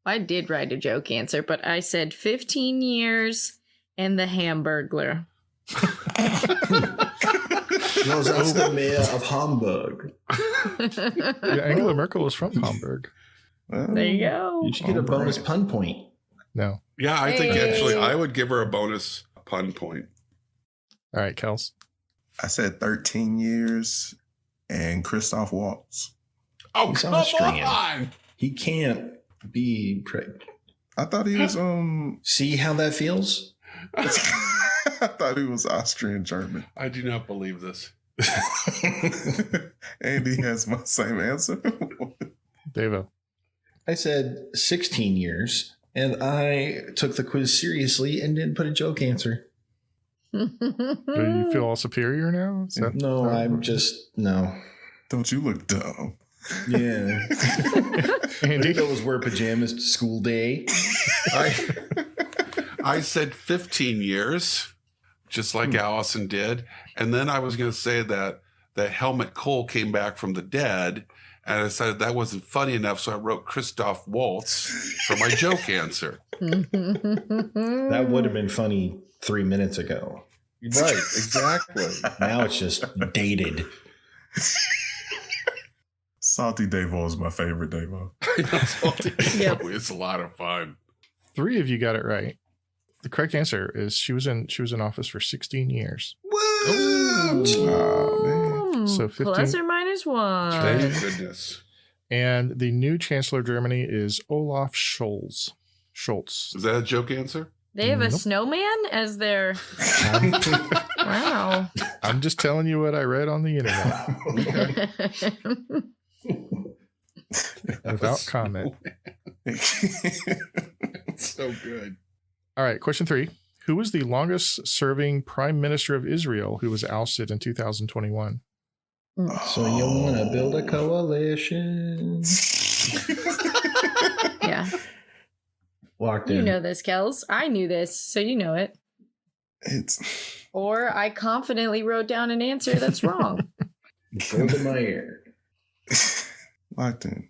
Speaker 4: I did write a joke answer, but I said 15 years and the Hamburglar.
Speaker 1: No, that's the mayor of Hamburg.
Speaker 5: Yeah, Angela Merkel was from Hamburg.
Speaker 2: Well,
Speaker 4: There you go.
Speaker 1: You should get a bonus pun point.
Speaker 5: No.
Speaker 3: Yeah, I think
Speaker 4: Hey.
Speaker 3: actually I would give her a bonus pun point.
Speaker 5: All right, Kels.
Speaker 2: I said 13 years and Christoph Waltz.
Speaker 3: Oh,
Speaker 1: He's
Speaker 3: come
Speaker 1: Austrian.
Speaker 3: on.
Speaker 1: He can't be.
Speaker 2: I thought he was
Speaker 1: See how that feels?
Speaker 2: I thought he was Austrian German.
Speaker 3: I do not believe this.
Speaker 2: Andy has my same answer.
Speaker 5: Devo.
Speaker 1: I said 16 years, and I took the quiz seriously and didn't put a joke answer.
Speaker 5: Do you feel all superior now? Is that-
Speaker 1: No, I'm just no.
Speaker 2: Don't you look dumb?
Speaker 1: Yeah. I
Speaker 5: Andy?
Speaker 1: think those wear pajamas to school day.
Speaker 3: I said 15 years, just like Allison did. And then I was going to say that Helmut Kohl came back from the dead, and I decided that wasn't funny enough, so I wrote Christoph Waltz for my joke answer.
Speaker 1: That would have been funny 3 minutes ago.
Speaker 3: Right, exactly.
Speaker 1: Now it's just dated.
Speaker 2: Salty Davo is my favorite Davo.
Speaker 4: Yep.
Speaker 3: It's a lot of fun.
Speaker 5: 3 of you got it right. The correct answer is she was in office for 16 years.
Speaker 2: Oh, man.
Speaker 5: So 15
Speaker 4: plus or minus 1.
Speaker 3: Thank goodness.
Speaker 5: And the new Chancellor of Germany is Olaf Scholz.
Speaker 3: Is that a joke answer?
Speaker 4: They have a
Speaker 5: Nope.
Speaker 4: snowman as their. Wow.
Speaker 5: I'm just telling you what I read on the internet without comment.
Speaker 3: So good.
Speaker 5: All right, question 3. Who was the longest serving prime minister of Israel who was ousted in 2021?
Speaker 1: So you want to build a coalition?
Speaker 4: Yeah.
Speaker 1: Locked in.
Speaker 4: You know this, Kels. I knew this, so you know it.
Speaker 2: It's
Speaker 4: Or I confidently wrote down an answer that's wrong.
Speaker 1: Golden Meyer.
Speaker 2: locked in.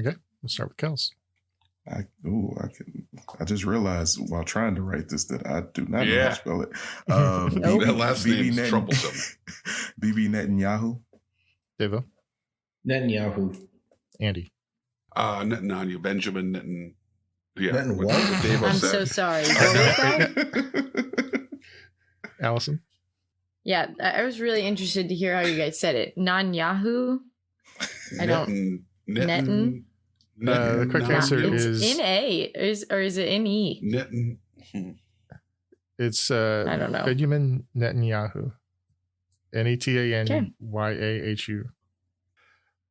Speaker 5: Okay, let's start with Kels.
Speaker 2: I just realized while trying to write this that I do not know how to spell it.
Speaker 4: Nope.
Speaker 3: That last name is troublesome.
Speaker 2: Bibi Netanyahu.
Speaker 5: Devo,
Speaker 1: Netanyahu.
Speaker 5: Andy.
Speaker 3: Netanyahu, Benjamin Netanyahu. Yeah,
Speaker 1: Netan
Speaker 3: what
Speaker 1: what?
Speaker 3: Dave
Speaker 4: I'm
Speaker 3: said.
Speaker 4: so sorry. What was that?
Speaker 5: Allison.
Speaker 4: Yeah, I was really interested to hear how you guys said it. Non-Yahoo? I don't.
Speaker 3: Netan.
Speaker 5: The correct answer
Speaker 4: It's
Speaker 5: is
Speaker 4: in A, or is it in E?
Speaker 3: Netan.
Speaker 5: it's
Speaker 4: I don't know.
Speaker 5: Benjamin Netanyahu. Netanyahu.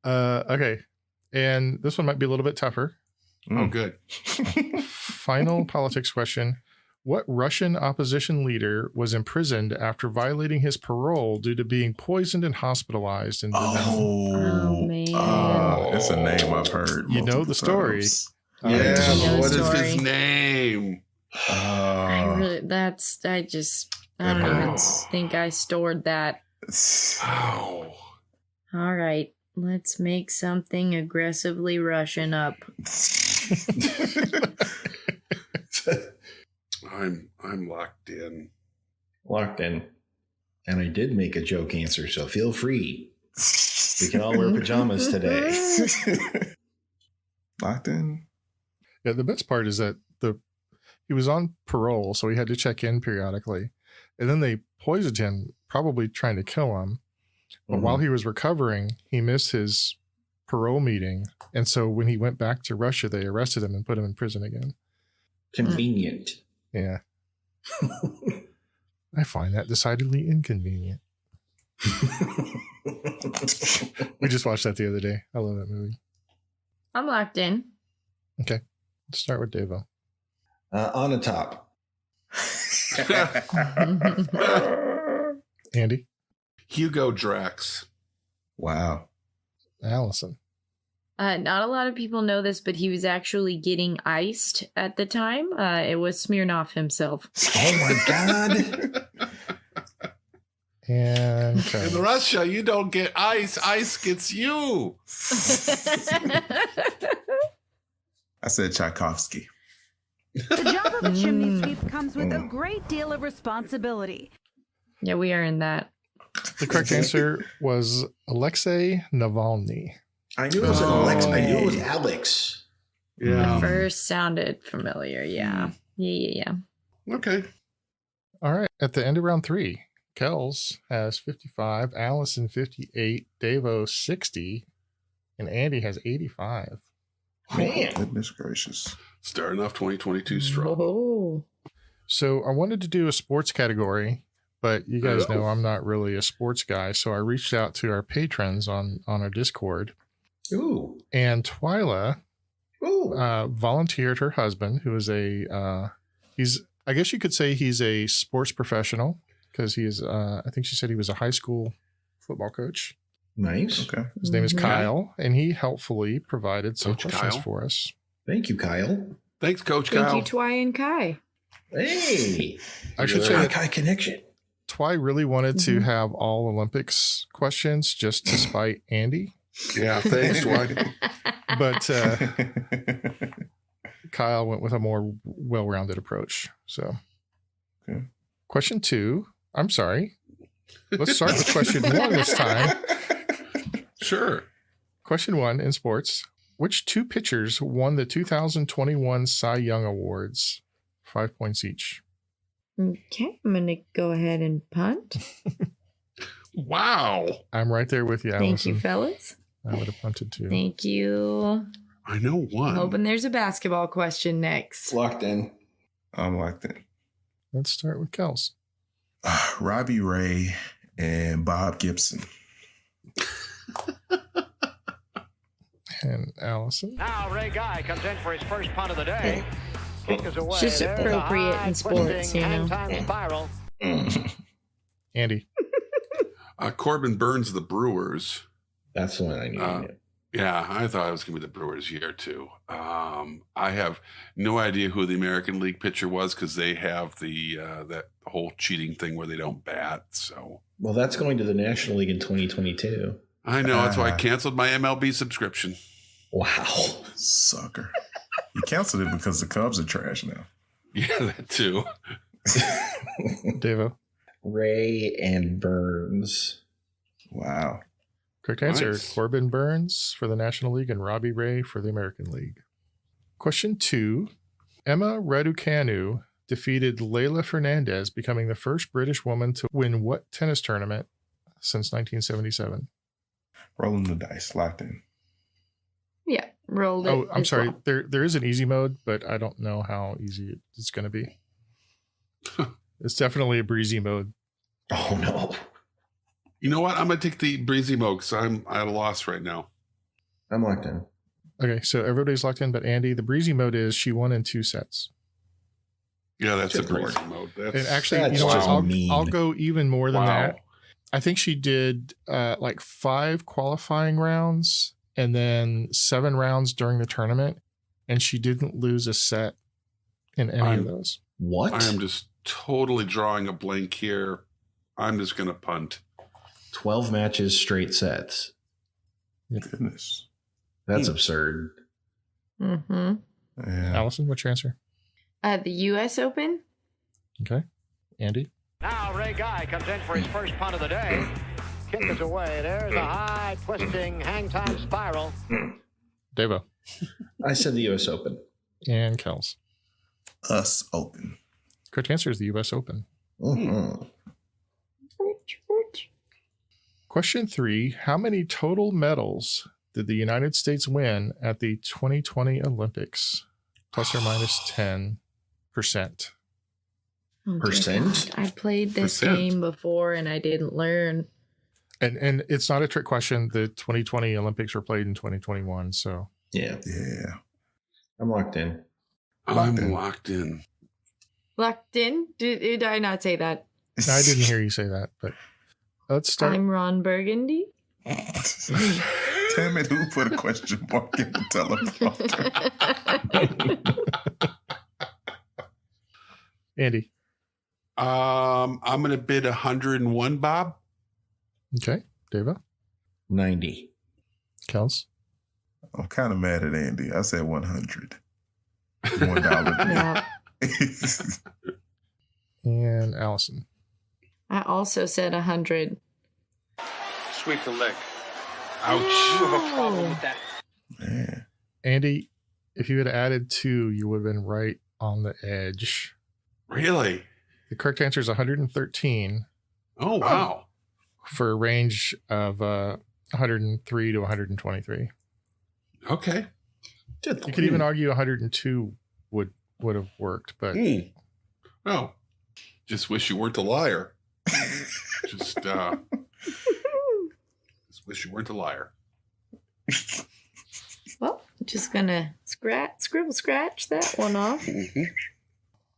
Speaker 5: Okay, and this one might be a little bit tougher.
Speaker 3: Oh, good.
Speaker 5: Final politics question. What Russian opposition leader was imprisoned after violating his parole due to being poisoned and hospitalized in Berlin?
Speaker 4: Oh, man.
Speaker 2: It's a name I've heard.
Speaker 5: You know the story.
Speaker 2: times.
Speaker 3: Yeah,
Speaker 4: I know
Speaker 3: but
Speaker 4: the
Speaker 3: what is
Speaker 4: story.
Speaker 3: his name?
Speaker 4: I don't
Speaker 2: That
Speaker 4: even
Speaker 2: hurts.
Speaker 4: think I stored that.
Speaker 3: Wow.
Speaker 4: All right, let's make something aggressively Russian up.
Speaker 3: I'm locked in.
Speaker 1: Locked in. And I did make a joke answer, so feel free. We can all wear pajamas today.
Speaker 2: Locked in.
Speaker 5: Yeah, the best part is that he was on parole, so he had to check in periodically. And then they poisoned him, probably trying to kill him. But while he was recovering, he missed his parole meeting. And so when he went back to Russia, they arrested him and put him in prison again.
Speaker 1: Convenient.
Speaker 5: Yeah. I find that decidedly inconvenient. We just watched that the other day. I love that movie.
Speaker 4: I'm locked in.
Speaker 5: Let's start with Devo.
Speaker 1: On the top.
Speaker 5: Andy.
Speaker 3: Hugo Drax.
Speaker 2: Wow.
Speaker 5: Allison.
Speaker 4: Not a lot of people know this, but he was actually getting iced at the time. It was Smirnoff himself.
Speaker 1: Oh my God.
Speaker 5: And
Speaker 3: In
Speaker 5: Kels.
Speaker 3: Russia, you don't get ice. Ice gets you.
Speaker 2: I said Tchaikovsky.
Speaker 7: The job of a chimney sweep comes with a great deal of responsibility.
Speaker 4: Yeah, we are in that.
Speaker 5: The correct answer was Alexei Navalny.
Speaker 1: I knew it was Alex. I knew it was Alex.
Speaker 3: Yeah.
Speaker 4: First sounded familiar. Yeah. Yeah.
Speaker 3: Okay.
Speaker 5: All right. At the end of round 3, Kels has 55, Allison 58, Devo 60, and Andy has 85.
Speaker 1: Man.
Speaker 2: Goodness gracious.
Speaker 3: Starting off 2022 strong.
Speaker 4: Oh.
Speaker 5: So I wanted to do a sports category, but you guys know I'm not really a sports guy. So I reached out to our patrons on our Discord.
Speaker 1: Ooh.
Speaker 5: And Twyla
Speaker 1: Ooh.
Speaker 5: volunteered her husband, who is I guess you could say he's a sports professional because he is, I think she said he was a high school football coach.
Speaker 1: Nice.
Speaker 2: Okay.
Speaker 5: His name is
Speaker 4: Mhm.
Speaker 5: Kyle, and he helpfully provided some
Speaker 3: Coach
Speaker 5: questions
Speaker 3: Kyle.
Speaker 5: for us.
Speaker 1: Thank you, Kyle.
Speaker 3: Thanks, Coach
Speaker 4: Thank
Speaker 3: Kyle.
Speaker 4: you, Twy and Kai.
Speaker 1: Hey,
Speaker 5: I should say that
Speaker 1: high connection.
Speaker 5: Twy really wanted to have all Olympics questions just to spite Andy,
Speaker 3: Yeah, thanks, Dwight.
Speaker 5: but Kyle went with a more well-rounded approach. So,
Speaker 2: Okay.
Speaker 5: Question 2. I'm sorry. Let's start with question 1 this time.
Speaker 3: Sure.
Speaker 5: Question 1 in sports. Which 2 pitchers won the 2021 Cy Young Awards? 5 points each.
Speaker 4: Okay, I'm going to go ahead and punt.
Speaker 3: Wow.
Speaker 5: I'm right there with you, Allison.
Speaker 4: Thank you, fellas.
Speaker 5: I would have punted too.
Speaker 4: Thank you.
Speaker 3: I know one.
Speaker 4: Hoping there's a basketball question next.
Speaker 1: Locked in.
Speaker 2: I'm locked in.
Speaker 5: Let's start with Kels.
Speaker 2: Robbie Ray and Bob Gibson.
Speaker 5: And Allison.
Speaker 8: Now Ray Guy comes in for his first punt of the day. Kick is away.
Speaker 4: It's just
Speaker 8: There's a
Speaker 4: appropriate
Speaker 8: high
Speaker 4: in sports,
Speaker 8: twisting
Speaker 4: you know.
Speaker 8: hang-time spiral.
Speaker 5: Andy.
Speaker 3: Corbin Burns, the Brewers.
Speaker 1: That's the one I knew.
Speaker 3: Yeah, I thought it was going to be the Brewers year too. I have no idea who the American League pitcher was because they have the that whole cheating thing where they don't bat. So,
Speaker 1: Well, that's going to the National League in 2022.
Speaker 3: I know that's why I canceled my MLB subscription.
Speaker 1: Wow.
Speaker 2: Sucker. You canceled it because the Cubs are trash now.
Speaker 3: Yeah, that too.
Speaker 5: Devo.
Speaker 1: Ray and Burns.
Speaker 2: Wow.
Speaker 5: Correct answer.
Speaker 3: Nice.
Speaker 5: Corbin Burns for the National League and Robbie Ray for the American League. Question 2. Emma Radukanu defeated Leyla Fernandez, becoming the first British woman to win what tennis tournament since 1977?
Speaker 2: Rolling the dice. Locked in.
Speaker 4: Yeah, rolled it.
Speaker 5: Oh, I'm
Speaker 4: as
Speaker 5: sorry.
Speaker 4: well.
Speaker 5: There is an easy mode, but I don't know how easy it's going to be. It's definitely a breezy mode.
Speaker 1: Oh, no.
Speaker 3: You know what? I'm going to take the breezy mode because I'm at a loss right now.
Speaker 1: I'm locked in.
Speaker 5: Okay, so everybody's locked in, but Andy, the breezy mode is she won in 2 sets.
Speaker 3: Yeah, that's
Speaker 1: Good
Speaker 3: a breezy
Speaker 1: Lord.
Speaker 3: mode.
Speaker 5: And
Speaker 3: That's
Speaker 5: actually,
Speaker 1: That's
Speaker 5: you know what?
Speaker 1: just mean.
Speaker 5: I'll go even more than
Speaker 3: Wow.
Speaker 5: that. I think she did like 5 qualifying rounds and then 7 rounds during the tournament, and she didn't lose a set in any of those.
Speaker 1: What?
Speaker 3: I am just totally drawing a blank here. I'm just going to punt.
Speaker 1: 12 matches, straight sets.
Speaker 2: Goodness.
Speaker 1: That's absurd.
Speaker 4: Mm-hmm.
Speaker 2: Yeah.
Speaker 5: Allison, what's your answer?
Speaker 4: The U.S. Open?
Speaker 5: Okay. Andy?
Speaker 8: Now Ray Guy comes in for his first punt of the day. Kick is away. There's a high twisting hang-time spiral.
Speaker 5: Devo?
Speaker 1: I said the U.S. Open.
Speaker 5: And Kels?
Speaker 2: Us Open.
Speaker 5: Correct answer is the U.S. Open.
Speaker 1: Mhm.
Speaker 5: Question 3. How many total medals did the United States win at the 2020 Olympics? Plus or minus 10%.
Speaker 4: Oh, dear
Speaker 1: Percent?
Speaker 4: God. I played this
Speaker 3: Percent.
Speaker 4: game before and I didn't learn.
Speaker 5: And it's not a trick question. The 2020 Olympics were played in 2021. So
Speaker 1: Yeah.
Speaker 2: Yeah.
Speaker 1: I'm locked in.
Speaker 3: I'm
Speaker 2: in.
Speaker 3: locked in.
Speaker 4: Locked in? Did I not say that?
Speaker 5: I didn't hear you say that, but let's start.
Speaker 4: I'm Ron Burgundy.
Speaker 2: Damn it, who put a question mark in the teleprompter?
Speaker 5: Andy.
Speaker 3: I'm going to bid 101, Bob.
Speaker 5: Okay. Devo.
Speaker 1: 90.
Speaker 5: Kels.
Speaker 2: I'm kind of mad at Andy. I said 100. $1.
Speaker 4: Yeah.
Speaker 5: And Allison.
Speaker 4: I also said 100.
Speaker 8: Sweep the leg.
Speaker 3: Ouch.
Speaker 8: You have a problem with that.
Speaker 2: Man.
Speaker 5: Andy, if you had added 2, you would have been right on the edge.
Speaker 3: Really?
Speaker 5: The correct answer is 113
Speaker 3: Oh, wow.
Speaker 5: for a range of 103 to 123.
Speaker 3: Okay.
Speaker 1: Good
Speaker 5: You could even argue 102 would have worked, but
Speaker 3: Oh, just wish you weren't a liar. just wish you weren't a liar.
Speaker 4: Well, I'm just gonna scratch that one off.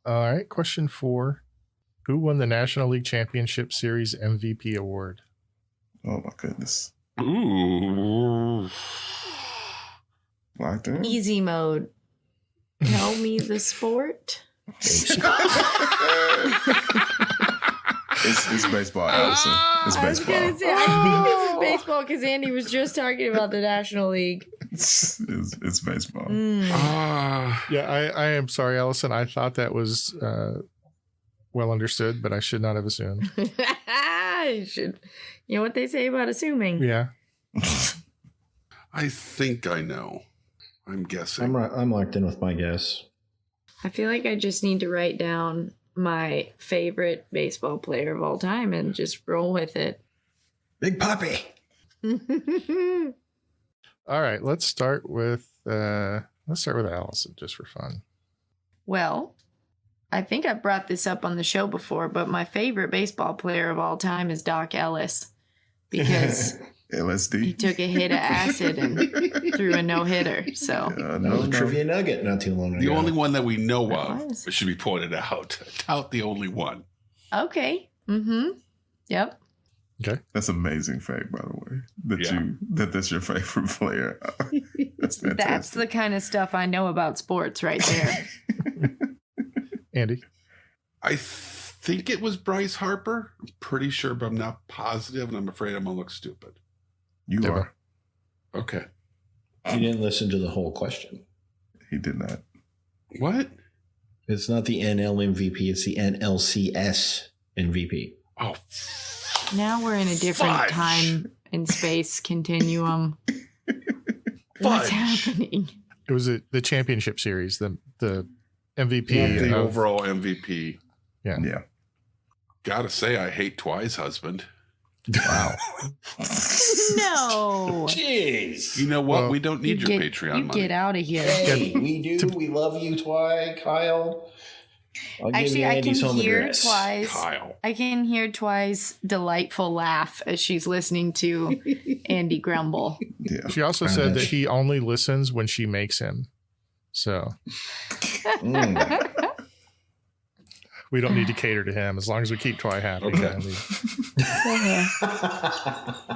Speaker 5: all right. Question 4. Who won the National League Championship Series MVP award?
Speaker 2: Oh my goodness.
Speaker 3: Ooh.
Speaker 2: Locked in?
Speaker 4: Easy mode. Tell me the sport.
Speaker 2: It's baseball, Allison. It's
Speaker 4: I was
Speaker 2: baseball.
Speaker 4: gonna say, I think this is baseball because Andy was just talking about the National League.
Speaker 2: It's baseball.
Speaker 5: Yeah, I am sorry, Allison. I thought that was well understood, but I should not have assumed.
Speaker 4: You should. You know what they say about assuming.
Speaker 5: Yeah.
Speaker 3: I think I know. I'm guessing.
Speaker 1: I'm locked in with my guess.
Speaker 4: I feel like I just need to write down my favorite baseball player of all time and just roll with it.
Speaker 1: Big Papi.
Speaker 5: All right, let's start with Allison just for fun.
Speaker 4: Well, I think I brought this up on the show before, but my favorite baseball player of all time is Doc Ellis because
Speaker 2: LSD.
Speaker 4: he took a hit of acid and threw a no-hitter. So
Speaker 1: That was a trivia nugget not too long ago.
Speaker 3: The only one that we know
Speaker 4: That
Speaker 3: of,
Speaker 4: was.
Speaker 3: it should be pointed out. Tout the only one.
Speaker 4: okay. Yep.
Speaker 5: Okay.
Speaker 2: That's amazing fact, by the way. That's your favorite player. That's fantastic.
Speaker 4: That's the kind of stuff I know about sports right there.
Speaker 5: Andy.
Speaker 3: I think it was Bryce Harper. I'm pretty sure, but I'm not positive, and I'm afraid I'm going to look stupid.
Speaker 2: You
Speaker 5: Never.
Speaker 2: are.
Speaker 3: Okay.
Speaker 1: You didn't listen to the whole question.
Speaker 2: He did not.
Speaker 3: What?
Speaker 1: It's not the NL MVP. It's the NLCS MVP.
Speaker 3: Oh,
Speaker 4: Now we're in a different
Speaker 3: Fudge.
Speaker 4: time and space continuum. What's
Speaker 3: Fudge.
Speaker 4: happening?
Speaker 5: It was the championship series, the MVP.
Speaker 3: the
Speaker 5: of-
Speaker 3: overall MVP.
Speaker 5: Yeah.
Speaker 2: Yeah.
Speaker 3: Gotta say, I hate Twi's husband.
Speaker 5: Wow.
Speaker 4: No.
Speaker 1: Jeez.
Speaker 3: You know what?
Speaker 5: Well,
Speaker 3: We don't need your Patreon
Speaker 4: you
Speaker 3: money.
Speaker 4: get out of here.
Speaker 1: Hey, we do. We love you, Twy, Kyle. I'll give
Speaker 4: Actually,
Speaker 1: you
Speaker 4: I
Speaker 1: Andy's
Speaker 4: can
Speaker 1: home
Speaker 4: hear
Speaker 1: address.
Speaker 4: Twi's.
Speaker 3: Kyle.
Speaker 4: I can hear Twi's delightful laugh as she's listening to Andy grumble.
Speaker 2: Yeah.
Speaker 5: She also said that he only listens when she makes him. So we don't need to cater to him as long as we keep Twy happy.
Speaker 3: Okay.
Speaker 5: Andy.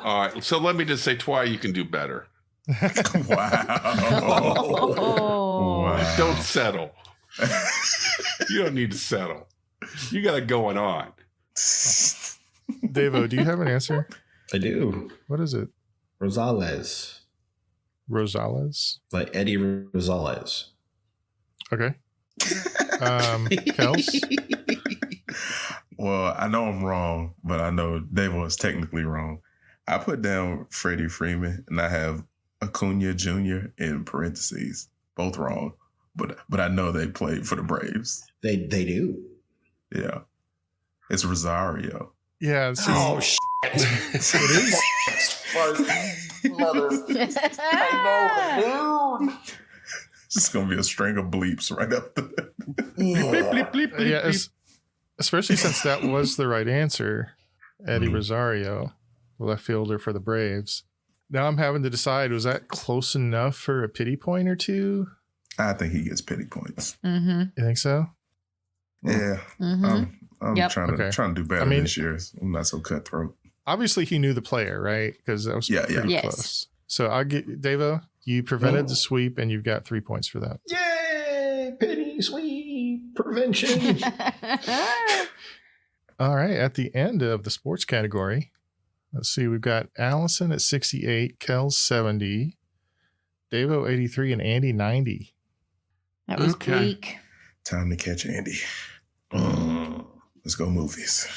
Speaker 3: All right. So let me just say, Twy, you can do better.
Speaker 2: Wow.
Speaker 4: Oh.
Speaker 2: Wow.
Speaker 3: Don't settle. You don't need to settle. You got it going on.
Speaker 5: Davo, do you have an answer?
Speaker 1: I do.
Speaker 5: What is it?
Speaker 1: Rosales.
Speaker 5: Rosales?
Speaker 1: Like Eddie Rosales.
Speaker 5: Okay. Kels?
Speaker 2: Well, I know I'm wrong, but I know Davo is technically wrong. I put down Freddie Freeman, and I have Acuna Jr. in parentheses. Both wrong, but I know they played for the Braves.
Speaker 1: They do.
Speaker 2: Yeah, it's Rosario.
Speaker 5: Yeah. See,
Speaker 1: Oh, shit.
Speaker 5: it is.
Speaker 1: Mother. I know, dude.
Speaker 2: It's just gonna be a string of bleeps right up there.
Speaker 5: Yeah, especially since that was the right answer. Eddie Rosario, left fielder for the Braves. Now I'm having to decide, was that close enough for a pity point or two?
Speaker 2: I think he gets pity points.
Speaker 4: Mm-hmm.
Speaker 5: You think so?
Speaker 2: Yeah,
Speaker 4: Mm-hmm.
Speaker 2: I'm
Speaker 4: Yep.
Speaker 2: trying to do better
Speaker 5: I mean-
Speaker 2: this year. I'm not so cutthroat.
Speaker 5: Obviously, he knew the player, right? Because that was pretty
Speaker 4: Yes.
Speaker 5: close. So I'll get Davo. You prevented the sweep, and you've got 3 points for that.
Speaker 1: Yay! Pity, sweet prevention.
Speaker 5: All right. At the end of the sports category, let's see. We've got Allison at 68, Kels 70, Davo 83, and Andy 90.
Speaker 4: That was
Speaker 3: Okay.
Speaker 4: bleak.
Speaker 2: Time to catch Andy. Let's go movies.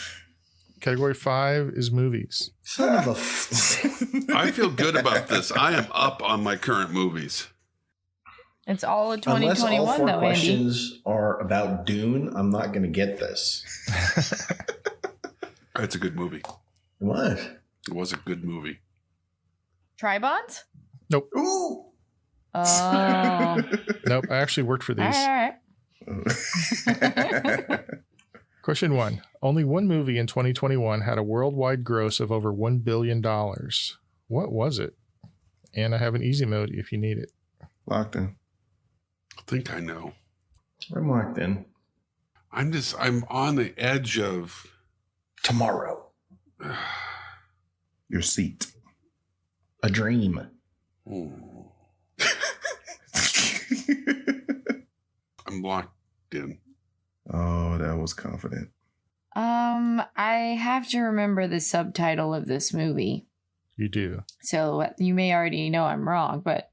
Speaker 5: Category 5 is movies.
Speaker 1: Son of a.
Speaker 3: I feel good about this. I am up on my current movies.
Speaker 4: It's all of
Speaker 1: Unless all
Speaker 4: 2021,
Speaker 1: four
Speaker 4: though, Andy.
Speaker 1: questions are about Dune, I'm not going to get this.
Speaker 3: It's a good movie.
Speaker 1: What?
Speaker 3: It was a good movie.
Speaker 4: Tribons?
Speaker 5: Nope.
Speaker 1: Ooh.
Speaker 4: Oh.
Speaker 5: Nope. I actually worked for
Speaker 4: All
Speaker 5: these.
Speaker 4: right, all right.
Speaker 5: Question 1. Only one movie in 2021 had a worldwide gross of over $1 billion. What was it? And I have an easy mode if you need it.
Speaker 2: Locked in.
Speaker 3: I think I know.
Speaker 1: I'm locked in.
Speaker 3: I'm on the edge of
Speaker 1: Tomorrow.
Speaker 2: Your seat.
Speaker 1: A dream.
Speaker 3: I'm locked in.
Speaker 2: Oh, that was confident.
Speaker 4: I have to remember the subtitle of this movie.
Speaker 5: You do.
Speaker 4: So you may already know I'm wrong, but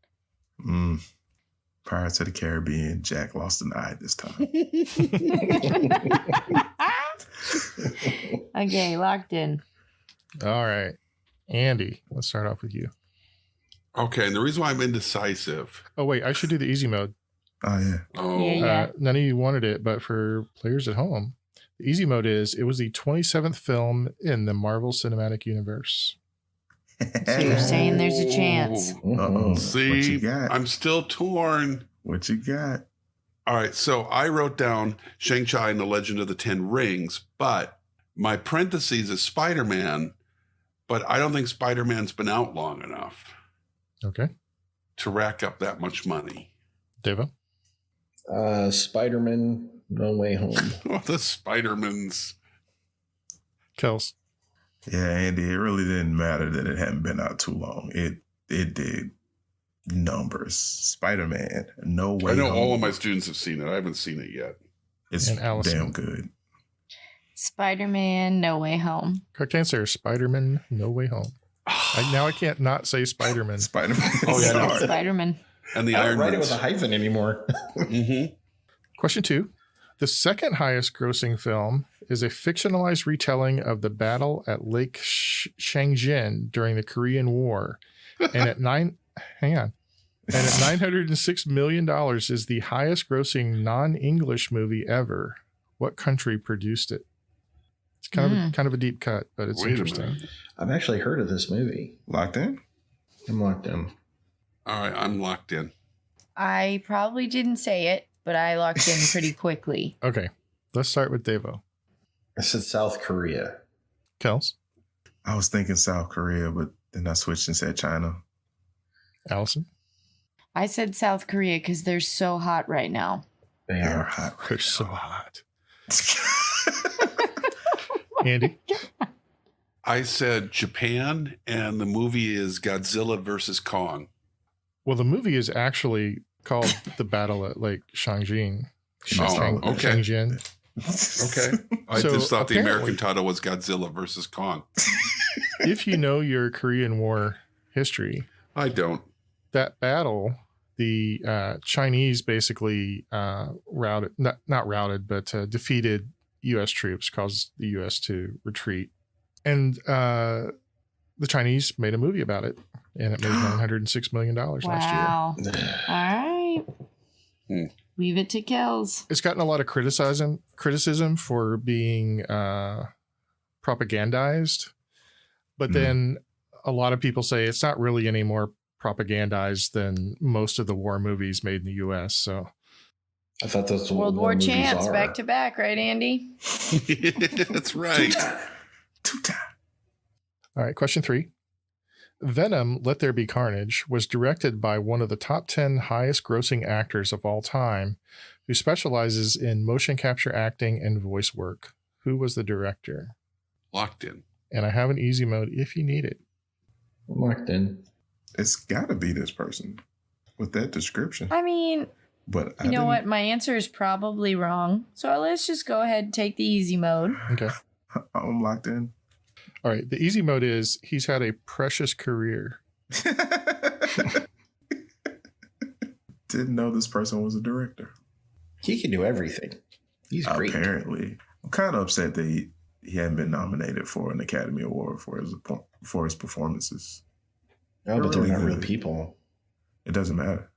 Speaker 2: Pirates of the Caribbean, Jack lost an eye this time.
Speaker 4: okay, locked in.
Speaker 5: All right. Andy, let's start off with you.
Speaker 3: Okay, and the reason why I'm indecisive.
Speaker 5: Oh, wait, I should do the easy mode.
Speaker 2: Oh, yeah.
Speaker 3: Oh,
Speaker 4: Yeah.
Speaker 5: None of you wanted it, but for players at home, the easy mode is it was the 27th film in the Marvel Cinematic Universe.
Speaker 4: So you're saying there's a chance.
Speaker 2: Uh-oh. What
Speaker 3: See,
Speaker 2: you got?
Speaker 3: I'm still torn.
Speaker 2: What you got?
Speaker 3: All right, so I wrote down Shang-Chi and the Legend of the Ten Rings, but my parentheses is Spider-Man, but I don't think Spider-Man's been out long enough
Speaker 5: Okay.
Speaker 3: to rack up that much money.
Speaker 5: Devo?
Speaker 1: Spider-Man No Way Home.
Speaker 3: Oh, the Spider-Mans.
Speaker 5: Kels?
Speaker 2: Yeah, Andy, it really didn't matter that it hadn't been out too long. It did numbers. Spider-Man, No Way
Speaker 3: I know
Speaker 2: Home.
Speaker 3: all of my students have seen it. I haven't seen it yet.
Speaker 2: It's
Speaker 5: And Allison.
Speaker 2: damn good.
Speaker 4: Spider-Man No Way Home.
Speaker 5: Correct answer, Spider-Man No Way Home. Now I can't not say Spider-Man.
Speaker 2: Spider-Man.
Speaker 3: Oh, yeah, no.
Speaker 2: Sorry.
Speaker 4: Spider-Man.
Speaker 3: And the
Speaker 1: I don't
Speaker 3: Iron
Speaker 1: write it
Speaker 3: Mans.
Speaker 1: with a hyphen anymore.
Speaker 3: Mm-hmm.
Speaker 5: Question 2. The second highest grossing film is a fictionalized retelling of the battle at Lake Changjin during the Korean War. And at $906 million is the highest grossing non-English movie ever. What country produced it? It's kind of a deep cut, but it's
Speaker 3: Wait a
Speaker 5: interesting.
Speaker 3: minute.
Speaker 1: I've actually heard of this movie.
Speaker 2: Locked in?
Speaker 1: I'm locked in.
Speaker 3: All right, I'm locked in.
Speaker 4: I probably didn't say it, but I locked in pretty quickly.
Speaker 5: Okay, let's start with Devo.
Speaker 1: I said South Korea.
Speaker 5: Kels?
Speaker 2: I was thinking South Korea, but then I switched and said China.
Speaker 5: Allison?
Speaker 4: I said South Korea because they're so hot right now.
Speaker 1: They
Speaker 2: They're
Speaker 1: are.
Speaker 2: hot.
Speaker 5: They're so hot. Andy?
Speaker 3: I said Japan, and the movie is Godzilla versus Kong.
Speaker 5: Well, the movie is actually called The Battle at Lake Changjin.
Speaker 3: Oh, okay.
Speaker 5: Changjin.
Speaker 3: Okay. I
Speaker 5: So,
Speaker 3: just thought the
Speaker 5: apparently-
Speaker 3: American title was Godzilla versus Kong.
Speaker 5: If you know your Korean War history,
Speaker 3: I don't.
Speaker 5: that battle, the Chinese basically routed, not routed, but defeated U.S. troops, caused the U.S. to retreat. And the Chinese made a movie about it, and it made $906 million last year.
Speaker 4: Wow. All right. Leave it to Kels.
Speaker 5: It's gotten a lot of criticism for being propagandized, but then a lot of people say it's not really any more propagandized than most of the war movies made in the U.S. So
Speaker 1: I thought that's what
Speaker 4: World War
Speaker 1: movies
Speaker 4: champs
Speaker 1: are.
Speaker 4: back to back, right, Andy?
Speaker 3: That's right.
Speaker 2: Two time.
Speaker 5: all right, question 3. Venom, Let There Be Carnage was directed by one of the top 10 highest grossing actors of all time who specializes in motion capture acting and voice work. Who was the director?
Speaker 3: Locked in.
Speaker 5: And I have an easy mode if you need it.
Speaker 1: I'm locked in.
Speaker 2: It's got to be this person with that description.
Speaker 4: I mean,
Speaker 2: But
Speaker 4: you know what? My answer is probably wrong. So let's just go ahead and take the easy mode.
Speaker 5: Okay.
Speaker 2: I'm locked in.
Speaker 5: All right. The easy mode is he's had a precious career.
Speaker 2: Didn't know this person was a director.
Speaker 1: He can do everything. He's great.
Speaker 2: Apparently. I'm kind of upset that he hadn't been nominated for an Academy Award for his performances.
Speaker 1: No, but they're
Speaker 2: really
Speaker 1: not real
Speaker 2: good.
Speaker 1: people.
Speaker 2: It doesn't matter.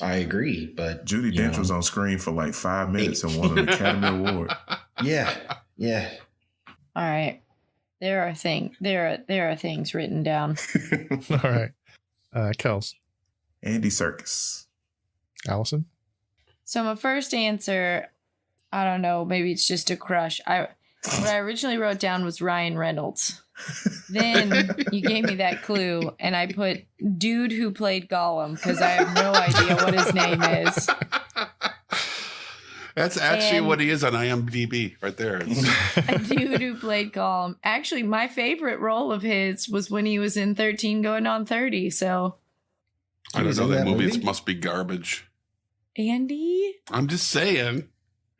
Speaker 1: I agree, but
Speaker 2: Judi
Speaker 1: you
Speaker 2: Dench
Speaker 1: know.
Speaker 2: was on screen for like 5 minutes and won an Academy Award.
Speaker 1: Yeah.
Speaker 4: All right. There are things written down.
Speaker 5: All right. Kels.
Speaker 2: Andy Serkis.
Speaker 5: Allison.
Speaker 4: So my first answer, I don't know, maybe it's just a crush. What I originally wrote down was Ryan Reynolds. Then you gave me that clue, and I put dude who played Gollum because I have no idea what his name is.
Speaker 3: That's actually
Speaker 4: And-
Speaker 3: what he is on IMDb right there. It's-
Speaker 4: A dude who played Gollum. Actually, my favorite role of his was when he was in 13 Going on 30. So,
Speaker 3: I don't
Speaker 1: He's
Speaker 3: know.
Speaker 1: in
Speaker 3: That
Speaker 1: that
Speaker 3: movie
Speaker 1: movie?
Speaker 3: must be garbage.
Speaker 4: Andy?
Speaker 3: I'm just saying.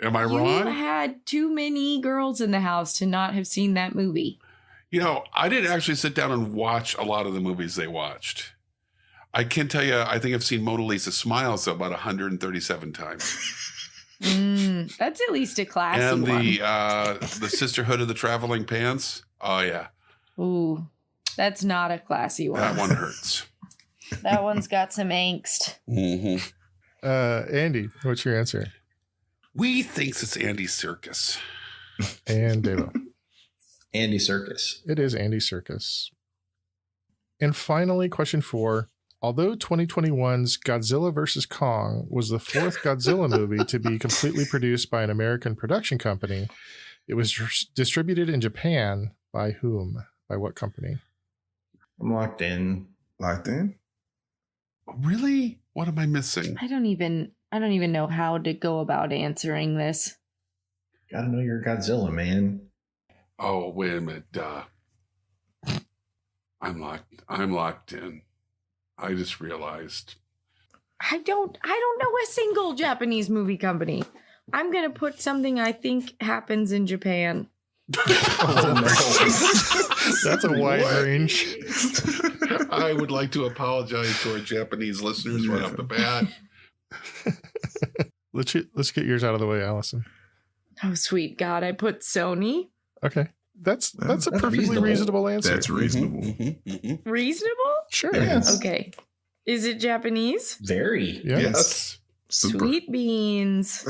Speaker 3: Am I
Speaker 4: You
Speaker 3: wrong?
Speaker 4: had too many girls in the house to not have seen that movie.
Speaker 3: You know, I didn't actually sit down and watch a lot of the movies they watched. I can tell you, I think I've seen Mona Lisa Smiles about 137 times.
Speaker 4: That's at least a classy
Speaker 3: And
Speaker 4: one.
Speaker 3: the Sisterhood of the Traveling Pants. Oh, yeah.
Speaker 4: Ooh, that's not a classy one.
Speaker 3: That one hurts.
Speaker 4: That one's got some angst.
Speaker 3: Mm-hmm.
Speaker 5: Andy, what's your answer?
Speaker 3: We thinks it's Andy Serkis.
Speaker 5: And Devo.
Speaker 1: Andy Serkis.
Speaker 5: It is Andy Serkis. And finally, question 4. Although 2021's Godzilla vs. Kong was the fourth Godzilla movie to be completely produced by an American production company, it was distributed in Japan by whom? By what company?
Speaker 1: I'm locked in.
Speaker 2: Locked in?
Speaker 3: Really? What am I missing?
Speaker 4: I don't even know how to go about answering this.
Speaker 1: Gotta know you're Godzilla, man.
Speaker 3: Oh, wait a minute. I'm locked in. I just realized.
Speaker 4: I don't know a single Japanese movie company. I'm gonna put something I think happens in Japan.
Speaker 5: That's a wide range.
Speaker 3: I would like to apologize to our Japanese listeners right off the bat.
Speaker 5: Let's get yours out of the way, Allison.
Speaker 4: Oh, sweet God. I put Sony.
Speaker 5: Okay. That's a
Speaker 1: That's
Speaker 5: perfectly reasonable answer.
Speaker 2: That's reasonable.
Speaker 4: Reasonable?
Speaker 5: Sure.
Speaker 1: Yes.
Speaker 4: Okay. Is it Japanese?
Speaker 1: Very.
Speaker 5: Yeah.
Speaker 3: Yes.
Speaker 2: Super.
Speaker 4: Sweet beans.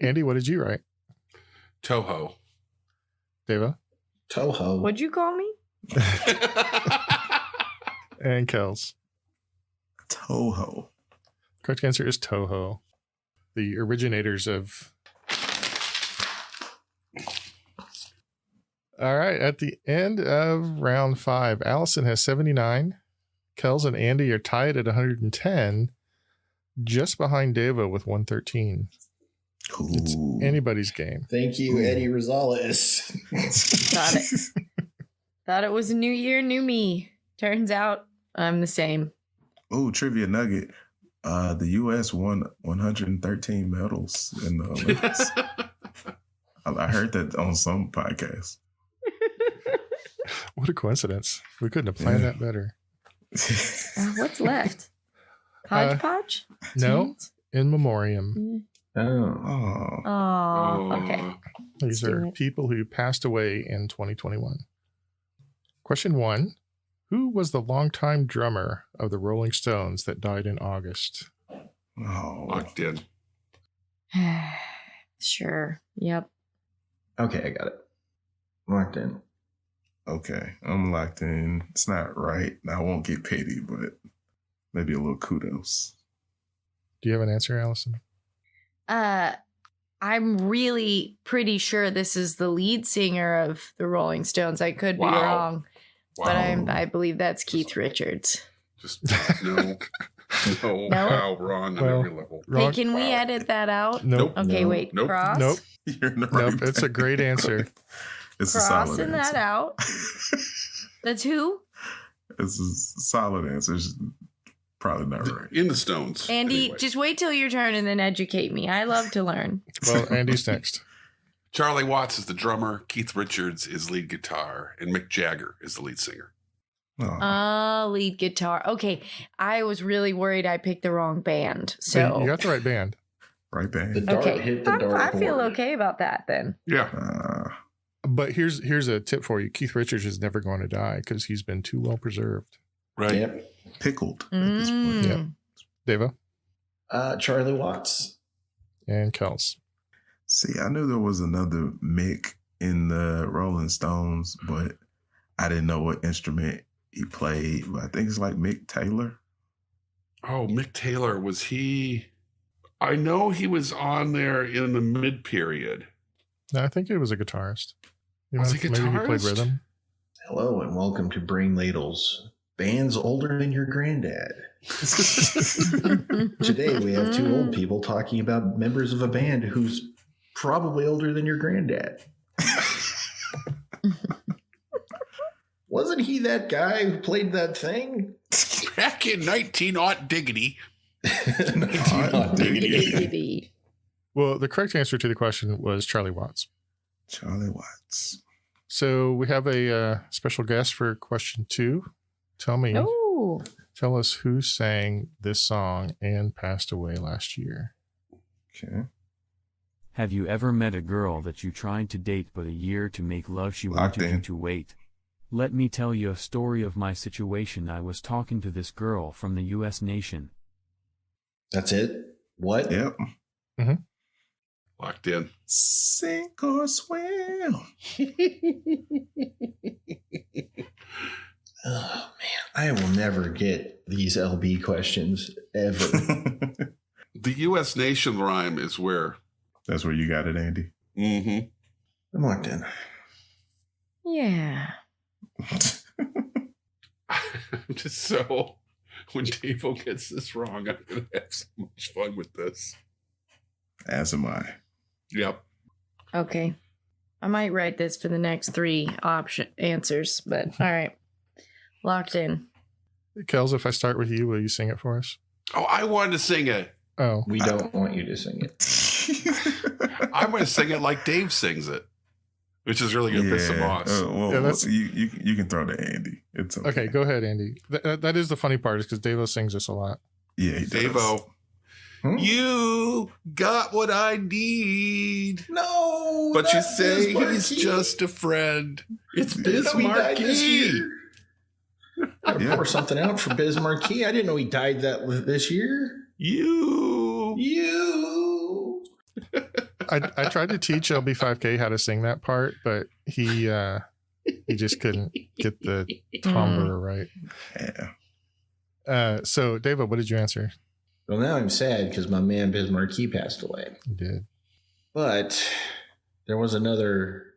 Speaker 5: Andy, what did you write?
Speaker 3: Toho.
Speaker 5: Deva?
Speaker 1: Toho.
Speaker 4: What'd you call me?
Speaker 5: And Kels.
Speaker 2: Toho.
Speaker 5: Correct answer is Toho. The originators of... All right. At the end of round 5, Allison has 79. Kels and Andy are tied at 110, just behind Devo with 113. It's
Speaker 2: Ooh.
Speaker 5: anybody's game.
Speaker 1: Thank you, Eddie Rosales.
Speaker 4: Got it. Thought it was a new year, new me. Turns out I'm the same.
Speaker 2: Ooh, trivia nugget. The U.S. won 113 medals in the Olympics. I heard that on some podcast.
Speaker 5: What a coincidence. We couldn't have planned that better.
Speaker 4: What's left? Hodgepodge?
Speaker 5: No, in memoriam.
Speaker 1: Oh.
Speaker 2: Oh.
Speaker 4: Oh, okay.
Speaker 5: These
Speaker 4: Let's do
Speaker 5: are
Speaker 4: it.
Speaker 5: people who passed away in 2021. Question 1. Who was the longtime drummer of the Rolling Stones that died in August?
Speaker 2: Oh.
Speaker 3: Locked in.
Speaker 4: Sure. Yep.
Speaker 1: Okay, I got it. Locked in.
Speaker 2: Okay, I'm locked in. It's not right. I won't get pity, but maybe a little kudos.
Speaker 5: Do you have an answer, Allison?
Speaker 4: I'm really pretty sure this is the lead singer of the Rolling Stones. I could be
Speaker 3: Wow.
Speaker 4: wrong, but
Speaker 2: Wow.
Speaker 4: I believe that's Keith Richards.
Speaker 3: Just no. No.
Speaker 4: No?
Speaker 3: Wow, wrong on
Speaker 5: Well,
Speaker 3: every level.
Speaker 5: Wrong.
Speaker 4: Hey, can we edit that out?
Speaker 5: Nope.
Speaker 4: Okay,
Speaker 1: No.
Speaker 4: wait.
Speaker 3: Nope.
Speaker 4: Cross.
Speaker 5: Nope.
Speaker 2: You're in the right
Speaker 5: Nope. It's a great answer.
Speaker 2: It's a solid
Speaker 4: Crossing that
Speaker 2: answer.
Speaker 4: out. That's who?
Speaker 2: It's a solid answer. It's probably not right.
Speaker 3: In the Stones.
Speaker 4: Andy,
Speaker 3: Anyway.
Speaker 4: just wait till your turn and then educate me. I love to learn.
Speaker 5: Well, Andy's next.
Speaker 3: Charlie Watts is the drummer. Keith Richards is lead guitar, and Mick Jagger is the lead singer.
Speaker 2: Oh.
Speaker 4: Lead guitar. Okay, I was really worried I picked the wrong band. So
Speaker 5: You got the right band.
Speaker 2: Right
Speaker 1: The
Speaker 2: band.
Speaker 1: dart
Speaker 4: okay,
Speaker 1: hit the
Speaker 4: I
Speaker 1: dart.
Speaker 4: feel
Speaker 1: board.
Speaker 4: okay about that then.
Speaker 3: Yeah.
Speaker 5: But here's a tip for you. Keith Richards is never going to die because he's been too well preserved.
Speaker 3: Right.
Speaker 1: Yep.
Speaker 2: Pickled at this point.
Speaker 5: Yeah. Deva
Speaker 1: Charlie Watts.
Speaker 5: and Kels.
Speaker 2: See, I knew there was another Mick in the Rolling Stones, but I didn't know what instrument he played. But I think it's like Mick Taylor.
Speaker 3: Oh, Mick Taylor, was he? I know he was on there in the mid period.
Speaker 5: No, I think he was a guitarist.
Speaker 3: Was he
Speaker 5: Maybe he played
Speaker 3: guitarist?
Speaker 5: rhythm.
Speaker 1: Hello and welcome to Brain Ladles. Bands older than your granddad. Today we have two old people talking about members of a band who's probably older than your granddad. Wasn't he that guy who played that thing?
Speaker 3: Back in 19 diggity.
Speaker 4: Diggity.
Speaker 5: Well, the correct answer to the question was Charlie Watts.
Speaker 2: Charlie Watts.
Speaker 5: So we have a special guest for question 2.
Speaker 4: Oh.
Speaker 5: Tell us who sang this song and passed away last year.
Speaker 2: Okay.
Speaker 6: Have you ever met a girl that you tried to date but a year to make love she
Speaker 2: Locked
Speaker 6: wanted you
Speaker 2: in.
Speaker 6: to wait? Let me tell you a story of my situation. I was talking to this girl from the U.S. nation.
Speaker 1: That's it? What?
Speaker 2: Yep.
Speaker 3: Locked in.
Speaker 2: Sink or swim.
Speaker 1: Oh, man. I will never get these LB questions ever.
Speaker 3: The U.S. nation rhyme is where?
Speaker 2: That's where you got it, Andy.
Speaker 3: Mm-hmm.
Speaker 1: I'm locked in.
Speaker 4: Yeah.
Speaker 3: I'm just so... When Davo gets this wrong, I'm going to have so much fun with this.
Speaker 2: As am I.
Speaker 3: Yep.
Speaker 4: Okay. I might write this for the next 3 option answers, but all right. Locked in.
Speaker 5: Kels, if I start with you, will you sing it for us?
Speaker 3: Oh, I wanted to sing it.
Speaker 5: Oh,
Speaker 1: We don't want you to sing it.
Speaker 3: I'm going to sing it like Dave sings it, which is really going to piss him off.
Speaker 2: Well,
Speaker 5: Yeah, that's-
Speaker 2: you can throw to Andy. It's okay.
Speaker 5: okay. Go ahead, Andy. That is the funny part, is because Davo sings this a lot.
Speaker 2: Yeah, he does.
Speaker 3: Davo, you got what I need.
Speaker 1: No.
Speaker 3: But you
Speaker 1: not
Speaker 3: say
Speaker 1: Biz
Speaker 3: he's
Speaker 1: Markie.
Speaker 3: just a friend. It's
Speaker 1: I didn't know he died this
Speaker 3: Bismarcky.
Speaker 1: year. I'll
Speaker 2: Yeah.
Speaker 1: pour something out for Biz Markie. I didn't know he died this year.
Speaker 3: You.
Speaker 5: I tried to teach LB5K how to sing that part, but he just couldn't get the timbre right.
Speaker 2: Yeah.
Speaker 5: So, Davo, what did you answer?
Speaker 1: Well, now I'm sad because my man Biz Markie passed away.
Speaker 5: You did.
Speaker 1: But there was another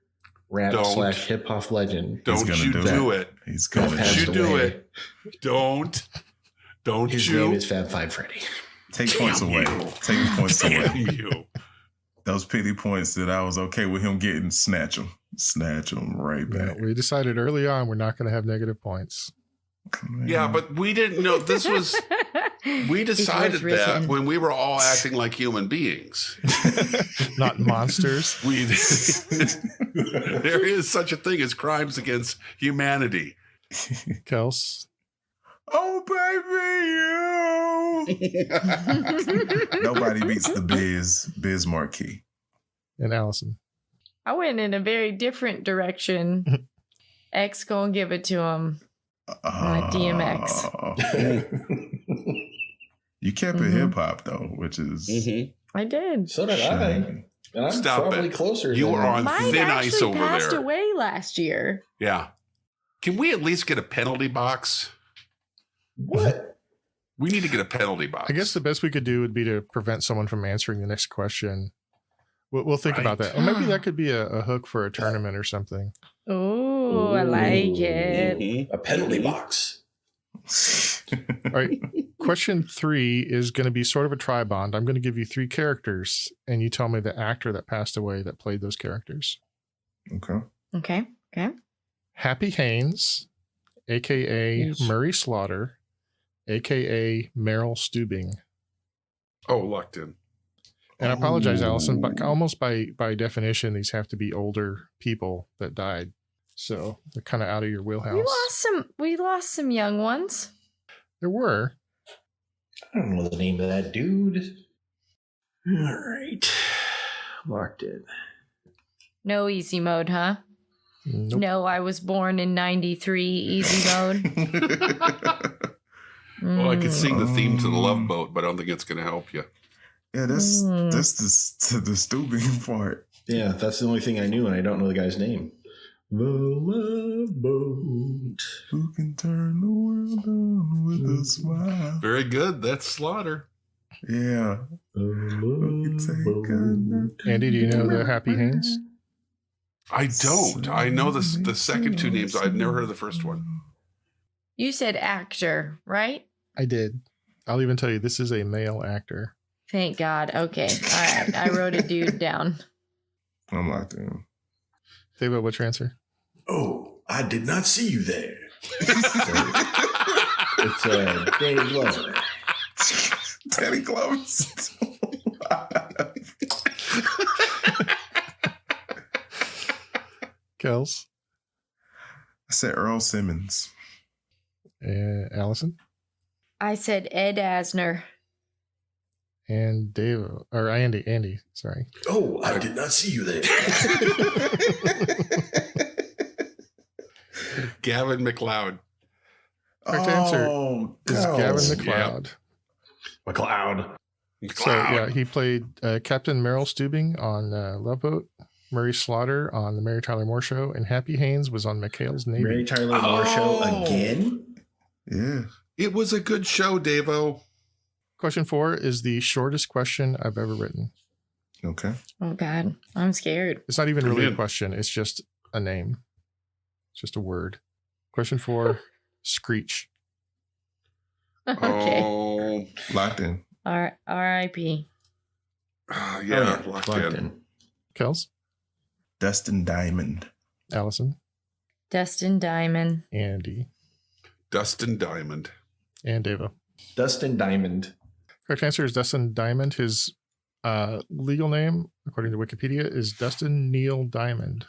Speaker 1: rap
Speaker 3: Don't.
Speaker 1: / hip hop legend.
Speaker 3: Don't
Speaker 2: gonna
Speaker 3: you
Speaker 2: do
Speaker 3: do it.
Speaker 2: He's
Speaker 1: that
Speaker 2: going
Speaker 3: Don't
Speaker 1: passed
Speaker 3: you do
Speaker 1: away.
Speaker 3: it. Don't
Speaker 1: His
Speaker 3: you.
Speaker 1: name is Fab Five Freddy.
Speaker 2: Take points
Speaker 3: Damn
Speaker 2: away.
Speaker 3: you.
Speaker 2: Take points
Speaker 3: Damn
Speaker 2: away.
Speaker 3: you.
Speaker 2: Those pity points that I was okay with him getting, snatch them. Snatch them right
Speaker 5: Yeah,
Speaker 2: back.
Speaker 5: we decided early on we're not going to have negative points.
Speaker 3: Yeah, but we didn't know this was. We decided that when we were all acting like human beings.
Speaker 5: Not monsters.
Speaker 3: We there is such a thing as crimes against humanity.
Speaker 5: Kels.
Speaker 2: Oh, baby, you. Nobody beats the Biz Markie.
Speaker 5: And Allison.
Speaker 4: I went in a very different direction. X gonna give it to him. DMX.
Speaker 2: You kept it hip hop though, which is
Speaker 4: I did.
Speaker 1: So did I.
Speaker 2: shame.
Speaker 1: And I'm
Speaker 3: Stop
Speaker 1: probably
Speaker 3: it.
Speaker 1: closer.
Speaker 3: You
Speaker 1: than-
Speaker 3: were on
Speaker 4: Mine
Speaker 3: thin ice
Speaker 4: actually
Speaker 3: over
Speaker 4: passed
Speaker 3: there.
Speaker 4: away last year.
Speaker 3: Yeah. Can we at least get a penalty box?
Speaker 1: What?
Speaker 3: We need to get a penalty box.
Speaker 5: I guess the best we could do would be to prevent someone from answering the next question. We'll think about
Speaker 3: Right.
Speaker 5: that. Or maybe that could be a hook for a tournament or something.
Speaker 4: Oh, I like it.
Speaker 1: A penalty box.
Speaker 5: All right. Question 3 is going to be sort of a tri-bond. I'm going to give you 3 characters, and you tell me the actor that passed away that played those characters.
Speaker 2: Okay.
Speaker 4: Okay.
Speaker 5: Happy Haynes, a.k.a. Murray Slaughter, a.k.a. Merrill Stubing.
Speaker 3: Oh, locked in.
Speaker 5: And I apologize, Allison, but almost by definition, these have to be older people that died. So they're kind of out of your wheelhouse.
Speaker 4: We lost some young ones.
Speaker 5: There were.
Speaker 1: I don't know the name of that dude. All right. Locked in.
Speaker 4: No easy mode, huh?
Speaker 5: Nope.
Speaker 4: No, I was born in 93 easy mode.
Speaker 3: Well, I could sing the theme to the Love Boat, but I don't think it's going to help you.
Speaker 2: Yeah, that's the Stubing part.
Speaker 1: Yeah, that's the only thing I knew, and I don't know the guy's name. The Love Boat.
Speaker 2: Who can turn the world on with a smile?
Speaker 3: Very good. That's Slaughter.
Speaker 2: Yeah.
Speaker 1: The
Speaker 5: Andy, do you know the Happy Haynes?
Speaker 3: I don't. I know the second 2 names. I've never heard of the first one.
Speaker 4: You said actor, right?
Speaker 5: I did. I'll even tell you, this is a male actor.
Speaker 4: Thank God. Okay. All right. I wrote a dude down.
Speaker 2: I'm locked in.
Speaker 5: David, what's your answer?
Speaker 1: Oh, I did not see you there. It's Danny Glover.
Speaker 2: Teddy Clovis.
Speaker 5: Kels.
Speaker 2: I said Earl Simmons.
Speaker 5: Allison.
Speaker 4: I said Ed Asner.
Speaker 5: And Dave, or Andy, sorry.
Speaker 1: Oh, I did not see you there.
Speaker 3: Gavin McLeod.
Speaker 5: Correct answer is Gavin McLeod.
Speaker 1: McLeod.
Speaker 5: So, yeah, he played Captain Merrill Steubing on Love Boat, Murray Slaughter on The Mary Tyler Moore Show, and Happy Haynes was on McHale's Navy.
Speaker 1: Mary Tyler Moore Show again?
Speaker 2: Yeah.
Speaker 3: It was a good show, Davo.
Speaker 5: Question 4 is the shortest question I've ever written.
Speaker 2: Okay.
Speaker 4: Oh, God. I'm scared.
Speaker 5: It's not even really a
Speaker 3: Brilliant.
Speaker 5: question. It's just a name. It's just a word. Question 4, Screech.
Speaker 4: Okay.
Speaker 3: Oh,
Speaker 2: Locked in.
Speaker 4: R.I.P.
Speaker 3: yeah, locked in.
Speaker 5: Kels,
Speaker 2: Dustin Diamond.
Speaker 5: Allison,
Speaker 4: Dustin Diamond.
Speaker 5: Andy,
Speaker 3: Dustin Diamond.
Speaker 5: and Davo.
Speaker 1: Dustin Diamond.
Speaker 5: Correct answer is Dustin Diamond. His legal name, according to Wikipedia, is Dustin Neil Diamond.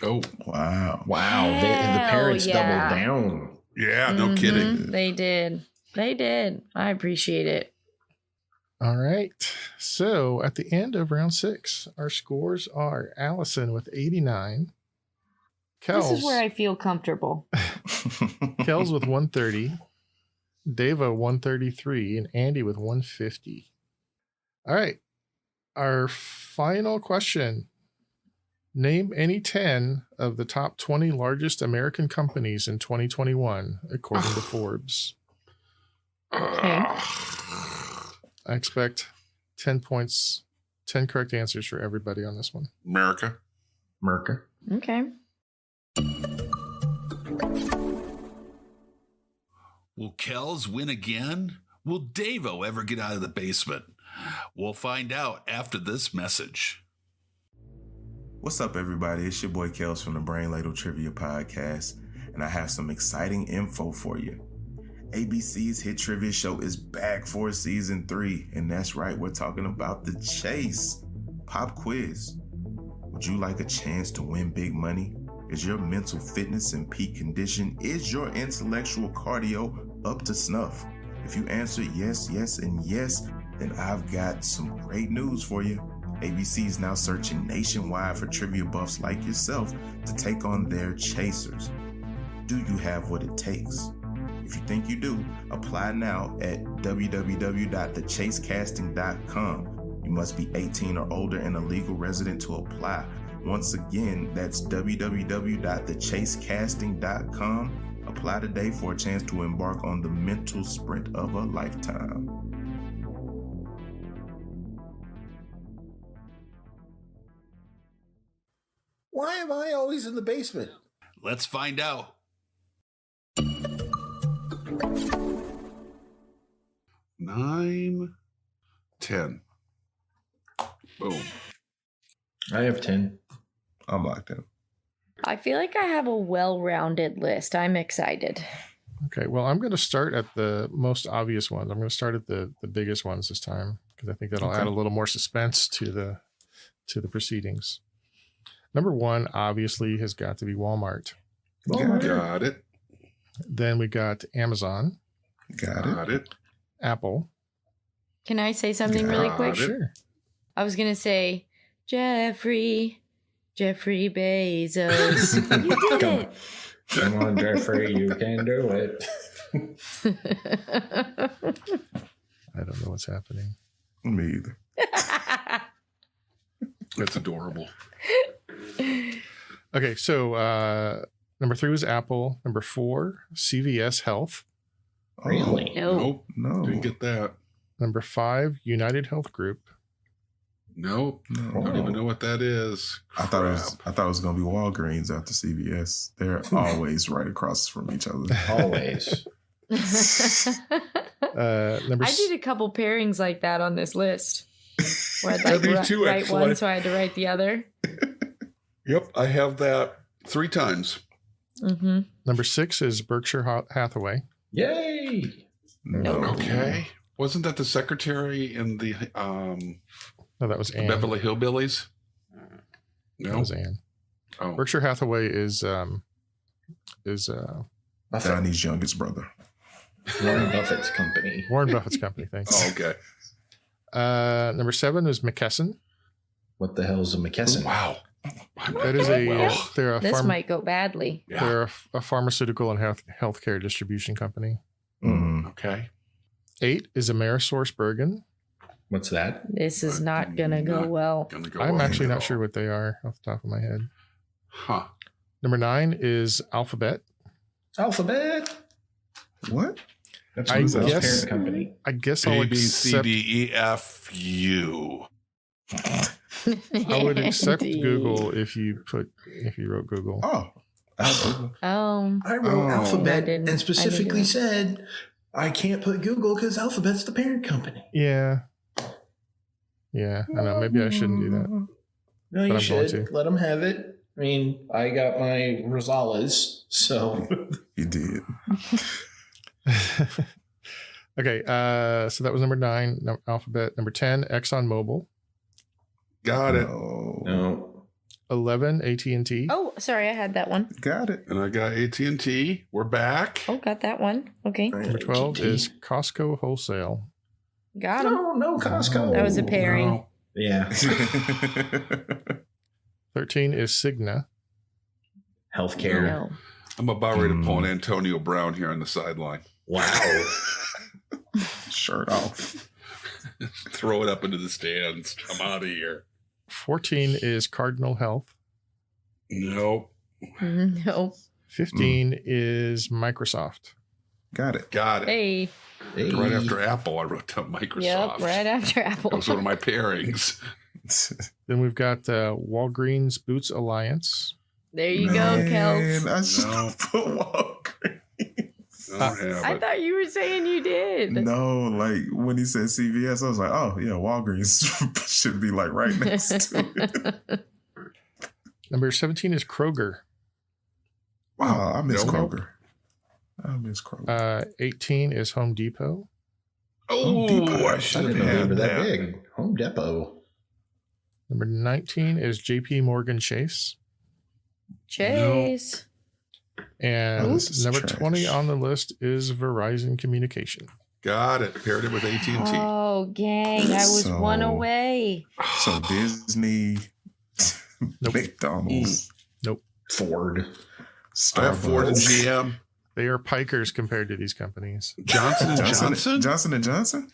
Speaker 3: Oh,
Speaker 2: Wow.
Speaker 1: Wow. The parents
Speaker 4: yeah.
Speaker 1: doubled down.
Speaker 3: yeah, no kidding.
Speaker 4: They did. I appreciate it.
Speaker 5: All right. So at the end of round 6, our scores are Allison with 89. Kels,
Speaker 4: This is where I feel comfortable.
Speaker 5: Kels with 130. Dava 133 and Andy with 150. All right. Our final question. Name any 10 of the top 20 largest American companies in 2021, according to Forbes.
Speaker 4: Okay.
Speaker 5: I expect 10 points, 10 correct answers for everybody on this one.
Speaker 3: America.
Speaker 1: Merca.
Speaker 4: Okay.
Speaker 9: Will Kells win again? Will Davo ever get out of the basement? We'll find out after this message.
Speaker 2: What's up, everybody? It's your boy Kels from the Ladler Trivia Podcast, and I have some exciting info for you. ABC's hit trivia show is back for season 3, and that's right, we're talking about The Chase. Pop quiz. Would you like a chance to win big money? Is your mental fitness in peak condition? Is your intellectual cardio up to snuff? If you answer yes, yes, and yes, then I've got some great news for you. ABC is now searching nationwide for trivia buffs like yourself to take on their chasers. Do you have what it takes? If you think you do, apply now at www.thechasecasting.com. You must be 18 or older and a legal resident to apply. Once again, that's www.thechasecasting.com. Apply today for a chance to embark on the mental sprint of a lifetime.
Speaker 1: Why am I always in the basement?
Speaker 9: Let's find out.
Speaker 3: 9, 10. Boom.
Speaker 1: I have 10.
Speaker 2: I'm locked in.
Speaker 4: I feel like I have a well-rounded list. I'm excited.
Speaker 5: Okay, well, I'm going to start at the most obvious ones. I'm going to start at the biggest ones this time because I think that'll add a little more suspense to the proceedings. Number 1 obviously has got to be Walmart.
Speaker 3: Got it.
Speaker 5: Then we got Amazon,
Speaker 2: Got it.
Speaker 5: Apple.
Speaker 4: Can I say something really quick?
Speaker 3: Got it.
Speaker 5: Sure.
Speaker 4: I was going to say, Jeffrey Bezos. You did it.
Speaker 1: Come on, Jeffrey, you can do it.
Speaker 5: I don't know what's happening.
Speaker 2: Me either.
Speaker 3: That's adorable.
Speaker 5: Okay, so number 3 was Apple. Number 4, CVS Health.
Speaker 1: Really?
Speaker 4: No.
Speaker 2: No.
Speaker 3: Didn't get that.
Speaker 5: Number 5, United Health Group.
Speaker 3: Nope. Don't even know what that is.
Speaker 2: I thought it was gonna be Walgreens after CVS. They're always right across from each other.
Speaker 1: Always.
Speaker 5: Number
Speaker 4: I did a couple pairings like that on this list. Where I'd
Speaker 3: I do too,
Speaker 4: write
Speaker 3: actually.
Speaker 4: one, so I had to write the other.
Speaker 3: Yep, I have that 3 times.
Speaker 5: Number 6 is Berkshire Hathaway.
Speaker 1: Yay!
Speaker 2: No.
Speaker 3: Okay. Wasn't that the secretary in the
Speaker 5: No, that was Anne.
Speaker 3: Beverly Hillbillies?
Speaker 5: That
Speaker 3: No.
Speaker 5: was Anne.
Speaker 3: Oh,
Speaker 5: Berkshire Hathaway is
Speaker 2: Donnie's youngest brother.
Speaker 1: Warren Buffett's company.
Speaker 5: Warren Buffett's company. Thanks.
Speaker 3: oh, okay.
Speaker 5: Number 7 is Mckesson.
Speaker 1: What the hell is a Mckesson?
Speaker 3: Wow.
Speaker 5: That is they're a
Speaker 4: This might go badly.
Speaker 3: Yeah.
Speaker 5: they're a pharmaceutical and healthcare distribution company.
Speaker 2: Mm.
Speaker 3: Okay.
Speaker 5: 8 is Amerisourcebergen.
Speaker 1: What's that?
Speaker 4: This is not gonna go well.
Speaker 3: Gonna go
Speaker 5: I'm
Speaker 3: well.
Speaker 5: actually not sure what they are off the top of my head.
Speaker 3: Huh.
Speaker 5: Number 9 is Alphabet.
Speaker 1: Alphabet.
Speaker 2: What?
Speaker 1: That's
Speaker 5: I
Speaker 1: Google's
Speaker 5: guess-
Speaker 1: parent company.
Speaker 5: I guess I'll
Speaker 3: A, B, C,
Speaker 5: accept.
Speaker 3: D, E, F, U.
Speaker 5: I would accept
Speaker 4: Indeed.
Speaker 5: Google if you wrote Google.
Speaker 2: Oh. Absolutely.
Speaker 1: I wrote
Speaker 5: Oh.
Speaker 1: Alphabet
Speaker 4: I didn't.
Speaker 1: and specifically
Speaker 4: I
Speaker 1: said I can't put Google because Alphabet's the parent company.
Speaker 5: Yeah. I know. Maybe I shouldn't do that.
Speaker 1: No,
Speaker 5: But
Speaker 1: you
Speaker 5: I'm going
Speaker 1: should.
Speaker 5: to.
Speaker 1: Let them have it. I mean, I got my Rosales, so
Speaker 2: He did.
Speaker 5: Okay. So that was number 9, Alphabet. Number 10, ExxonMobil.
Speaker 3: Got it.
Speaker 1: no.
Speaker 5: 11, AT&T.
Speaker 4: Oh, sorry, I had that one.
Speaker 2: Got it.
Speaker 3: And I got AT&T. We're back.
Speaker 4: Oh, got that one. Okay,
Speaker 5: Number 12 is Costco Wholesale.
Speaker 4: got him.
Speaker 1: No, Costco.
Speaker 4: That was a pairing.
Speaker 3: No.
Speaker 1: Yeah.
Speaker 5: 13 is Cigna.
Speaker 1: Healthcare.
Speaker 4: No.
Speaker 3: I'm about ready to pull an Antonio Brown here on the sideline.
Speaker 1: Wow.
Speaker 2: Shirt off.
Speaker 3: Throw it up into the stands. I'm out of here.
Speaker 5: 14 is Cardinal Health.
Speaker 3: Nope.
Speaker 4: No.
Speaker 5: 15 is Microsoft.
Speaker 2: Got it.
Speaker 3: Got it.
Speaker 4: Hey.
Speaker 1: Hey.
Speaker 3: Right after Apple, I wrote down Microsoft.
Speaker 4: Yep. Right after Apple.
Speaker 3: That was one of my pairings.
Speaker 5: Then we've got Walgreens Boots Alliance.
Speaker 4: There you go, Kels.
Speaker 2: Man, I should
Speaker 3: No.
Speaker 2: put Walgreens.
Speaker 3: I don't have
Speaker 4: I
Speaker 3: it.
Speaker 4: thought you were saying you did.
Speaker 2: No, like when he said CVS, I was like, oh yeah, Walgreens should be like right next to it.
Speaker 5: Number 17 is Kroger.
Speaker 2: Wow, I miss
Speaker 3: No.
Speaker 2: Kroger. I miss Kroger.
Speaker 5: 18 is Home Depot.
Speaker 3: Oh,
Speaker 2: Depot.
Speaker 3: I
Speaker 1: I
Speaker 3: should have
Speaker 1: didn't know they
Speaker 3: had
Speaker 1: were that
Speaker 3: that.
Speaker 1: big. Home Depot.
Speaker 5: Number 19 is JP Morgan Chase.
Speaker 4: Chase.
Speaker 5: And
Speaker 2: Oh, this is
Speaker 5: number
Speaker 2: trash.
Speaker 5: 20 on the list is Verizon Communication.
Speaker 3: Got it. Paired it with AT&T.
Speaker 4: Oh, gang. I was
Speaker 2: So-
Speaker 4: one away.
Speaker 2: So Disney,
Speaker 5: Nope.
Speaker 2: McDonald's,
Speaker 1: Ford.
Speaker 3: I have Ford and
Speaker 2: Starbucks,
Speaker 3: GM.
Speaker 5: They are pikers compared to these companies.
Speaker 3: Johnson and Johnson?
Speaker 2: Johnson and Johnson.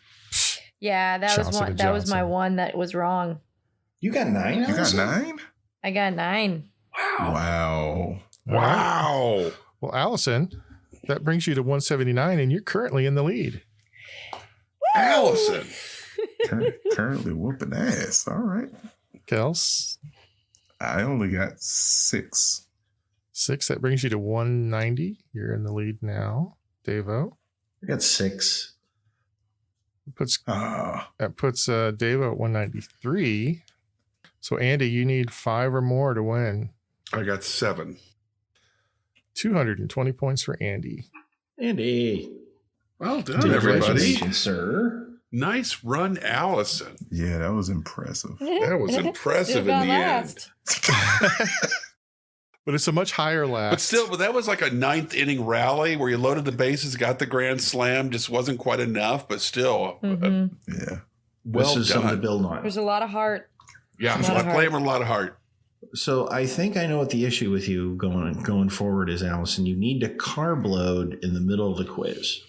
Speaker 4: Yeah, that was
Speaker 5: Johnson
Speaker 4: one.
Speaker 5: and
Speaker 4: That was my
Speaker 5: Johnson.
Speaker 4: one that was wrong.
Speaker 1: You got 9?
Speaker 2: You got
Speaker 1: Allison?
Speaker 2: 9.
Speaker 4: I got 9.
Speaker 2: Wow.
Speaker 3: Wow.
Speaker 5: Well, Allison, that brings you to 179, and you're currently in the lead.
Speaker 3: Allison.
Speaker 2: Currently whooping ass. All right.
Speaker 5: Kels,
Speaker 2: I only got 6.
Speaker 5: 6. That brings you to 190. You're in the lead now. Davo.
Speaker 1: I got 6.
Speaker 5: That puts Davo at 193. So, Andy, you need 5 or more to win.
Speaker 3: I got 7.
Speaker 5: 220 points for Andy.
Speaker 1: Andy.
Speaker 3: Well done, everybody.
Speaker 1: Congratulations, sir.
Speaker 3: Nice run, Allison.
Speaker 2: Yeah, that was impressive.
Speaker 3: That was impressive
Speaker 4: Still
Speaker 3: in
Speaker 4: got
Speaker 3: the
Speaker 4: last.
Speaker 5: But it's a much higher last.
Speaker 3: But still, but that was like a 9th inning rally where you loaded the bases, got the grand slam, just wasn't quite enough, but still,
Speaker 4: Mhm.
Speaker 2: Yeah.
Speaker 3: well
Speaker 1: this is something to
Speaker 3: done.
Speaker 1: build on.
Speaker 4: There's a lot of heart.
Speaker 3: Yeah,
Speaker 4: a lot of
Speaker 3: I play him with a lot of heart.
Speaker 1: So I think I know what the issue with you going forward is, Allison. You need to carb load in the middle of the quiz.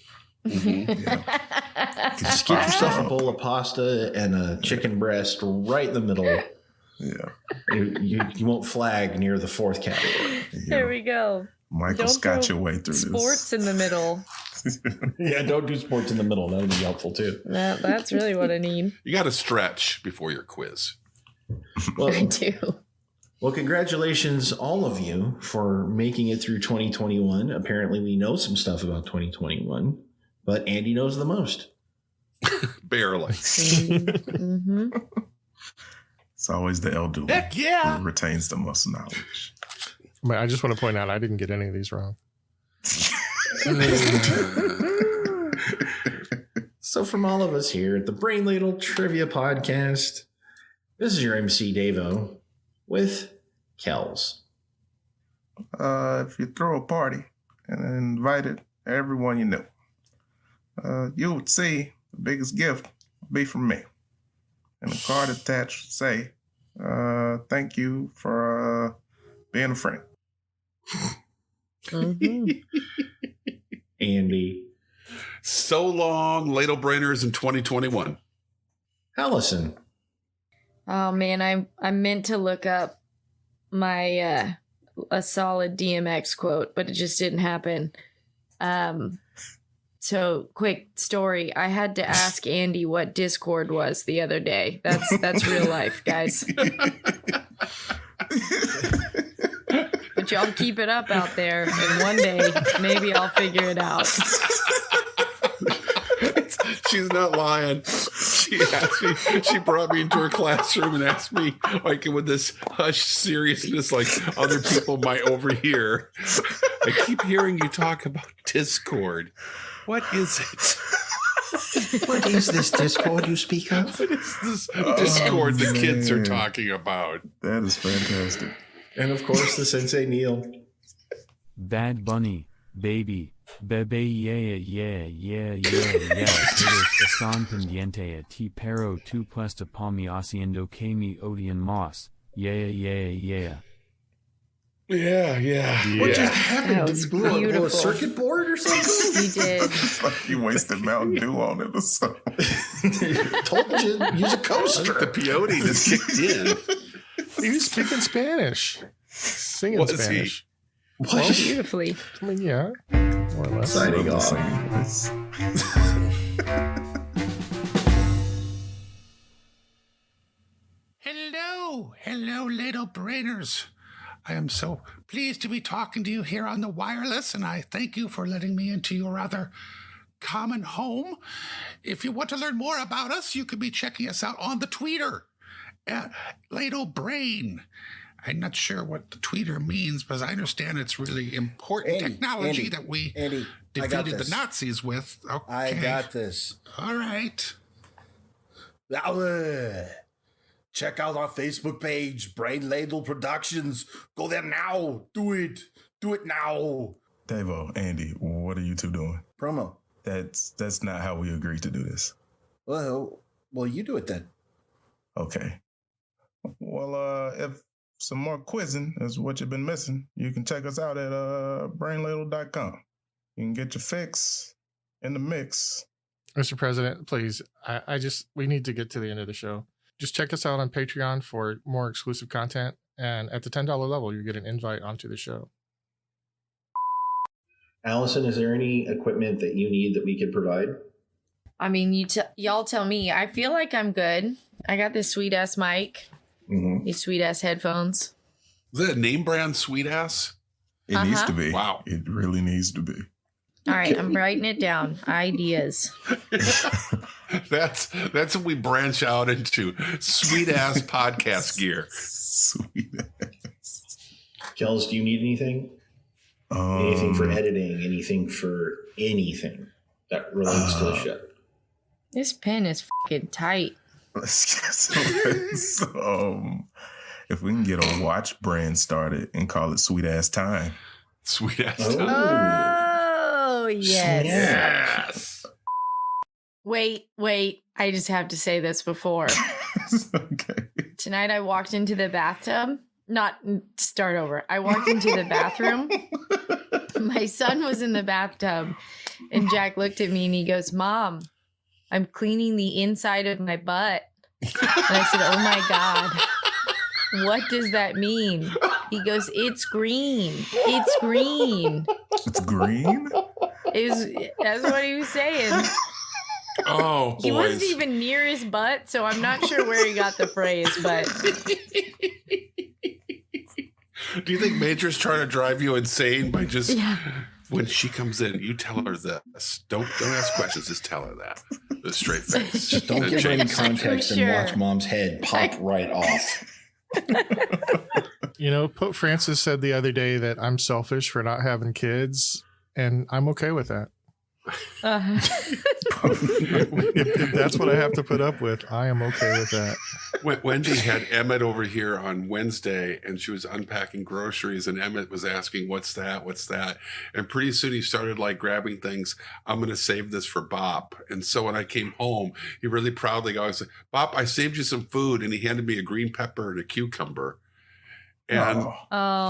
Speaker 1: Just get yourself a bowl of pasta and a chicken breast right in the middle.
Speaker 2: Yeah.
Speaker 1: You won't flag near the 4th category.
Speaker 4: There we go.
Speaker 2: Michael
Speaker 4: Don't
Speaker 2: Scott
Speaker 4: throw
Speaker 2: your way through
Speaker 4: Sports in the middle.
Speaker 2: this.
Speaker 1: Yeah, don't do sports in the middle. That would be helpful too.
Speaker 4: That's really what I need.
Speaker 3: You got to stretch before your quiz.
Speaker 1: Well,
Speaker 4: I do.
Speaker 1: Well, congratulations, all of you, for making it through 2021. Apparently, we know some stuff about 2021, but Andy knows the most.
Speaker 3: Barely.
Speaker 4: Mm-hmm.
Speaker 2: It's always the elderly
Speaker 3: Heck yeah.
Speaker 2: who retains the most knowledge.
Speaker 5: I just want to point out I didn't get any of these wrong.
Speaker 1: So from all of us here at the Brain Ladle Trivia Podcast, this is your MC Davo with Kells.
Speaker 2: If you throw a party and invited everyone you know, you would see the biggest gift would be from me. And the card attached would say, thank you for being a friend.
Speaker 1: Andy.
Speaker 3: So long, ladle brainers in 2021.
Speaker 1: Allison.
Speaker 4: Oh man, I meant to look up my a solid DMX quote, but it just didn't happen. So quick story. I had to ask Andy what Discord was the other day. That's real life, guys. But y'all keep it up out there, and one day maybe I'll figure it out.
Speaker 3: She's not lying. She asked me, she brought me into her classroom and asked me, like, with this hushed seriousness, like other people might overhear. I keep hearing you talk about Discord. What is it?
Speaker 1: What is this Discord you speak of?
Speaker 3: What is this Discord the kids are talking about?
Speaker 2: That is fantastic.
Speaker 1: And of course, the Sensei Neil.
Speaker 6: Bad Bunny, baby, bebe, yeah. Están pendiente a ti, pero tú puesta pa mí haciendo que me odien más. Yeah.
Speaker 3: Yeah.
Speaker 1: What just happened?
Speaker 4: That
Speaker 1: Did
Speaker 4: was
Speaker 1: you blow a
Speaker 4: beautiful.
Speaker 1: circuit board or something?
Speaker 4: He did.
Speaker 2: It's like you wasted Mountain Dew on it or something.
Speaker 1: Told you, use a coaster.
Speaker 3: The peyote just kicked in.
Speaker 5: He was speaking Spanish, singing
Speaker 3: Was he?
Speaker 5: Spanish.
Speaker 1: What?
Speaker 4: Beautifully.
Speaker 5: I mean, yeah, more or less.
Speaker 1: Signing off.
Speaker 9: Hello, little brainers. I am so pleased to be talking to you here on the wireless, and I thank you for letting me into your rather common home. If you want to learn more about us, you could be checking us out on the tweeter at Ladle Brain. I'm not sure what the tweeter means, but I understand it's really important technology that we defeated the Nazis with. Okay.
Speaker 10: I got this.
Speaker 9: All right.
Speaker 10: Check out our Facebook page, Brain Ladle Productions. Go there now. Do it. Do it now.
Speaker 2: Davo, Andy, what are you two doing?
Speaker 10: Promo.
Speaker 2: That's not how we agreed to do this.
Speaker 10: Well, you do it then.
Speaker 2: Okay. Well, if some more quizzing is what you've been missing, you can check us out at brainladle.com. You can get your fix in the mix.
Speaker 5: Mr. President, please, we need to get to the end of the show. Just check us out on Patreon for more exclusive content. And at the $10 level, you get an invite onto the show.
Speaker 1: Allison, is there any equipment that you need that we could provide?
Speaker 4: I mean, y'all tell me. I feel like I'm good. I got this sweet ass mic.
Speaker 1: Mm-hmm.
Speaker 4: These sweet ass headphones.
Speaker 3: Is that a name brand sweet ass?
Speaker 2: It needs to be.
Speaker 3: Wow.
Speaker 2: It really needs to be.
Speaker 4: All right, I'm writing it down. Ideas.
Speaker 3: That's what we branch out into. Sweet ass podcast gear.
Speaker 2: Sweet ass.
Speaker 1: Kells, do you need anything? Anything for editing? Anything for anything that relates to the show?
Speaker 4: This pen is fucking tight.
Speaker 2: So, if we can get a watch brand started and call it Sweet Ass Time.
Speaker 3: Sweet ass
Speaker 1: Oh.
Speaker 3: time.
Speaker 4: Oh, yes.
Speaker 3: Yes.
Speaker 4: Wait. I just have to say this before.
Speaker 2: Okay.
Speaker 4: Tonight I walked into the bathtub. Start over. I walked into the bathroom. My son was in the bathtub, and Jack looked at me and he goes, "Mom, I'm cleaning the inside of my butt." And I said, "Oh my God, what does that mean?" He goes, "It's green. It's green."
Speaker 2: It's green?
Speaker 4: That's what he was saying.
Speaker 3: Oh,
Speaker 4: He
Speaker 3: boys.
Speaker 4: wasn't even near his butt, so I'm not sure where he got the phrase, but
Speaker 3: Do you think Major's trying to drive you insane by just when she comes in, you tell her this. Don't ask questions, just tell her that. With a straight face.
Speaker 1: Just don't give her any context and
Speaker 4: Sure.
Speaker 1: watch mom's head pop right off.
Speaker 5: You know, Pope Francis said the other day that I'm selfish for not having kids, and I'm okay with that. if that's what I have to put up with, I am okay with that.
Speaker 3: Wendy had Emmett over here on Wednesday, and she was unpacking groceries, and Emmett was asking, what's that? What's that? And pretty soon he started like grabbing things. I'm going to save this for Bop. And so when I came home, he really proudly goes, Bop, I saved you some food. And he handed me a green pepper and a cucumber. And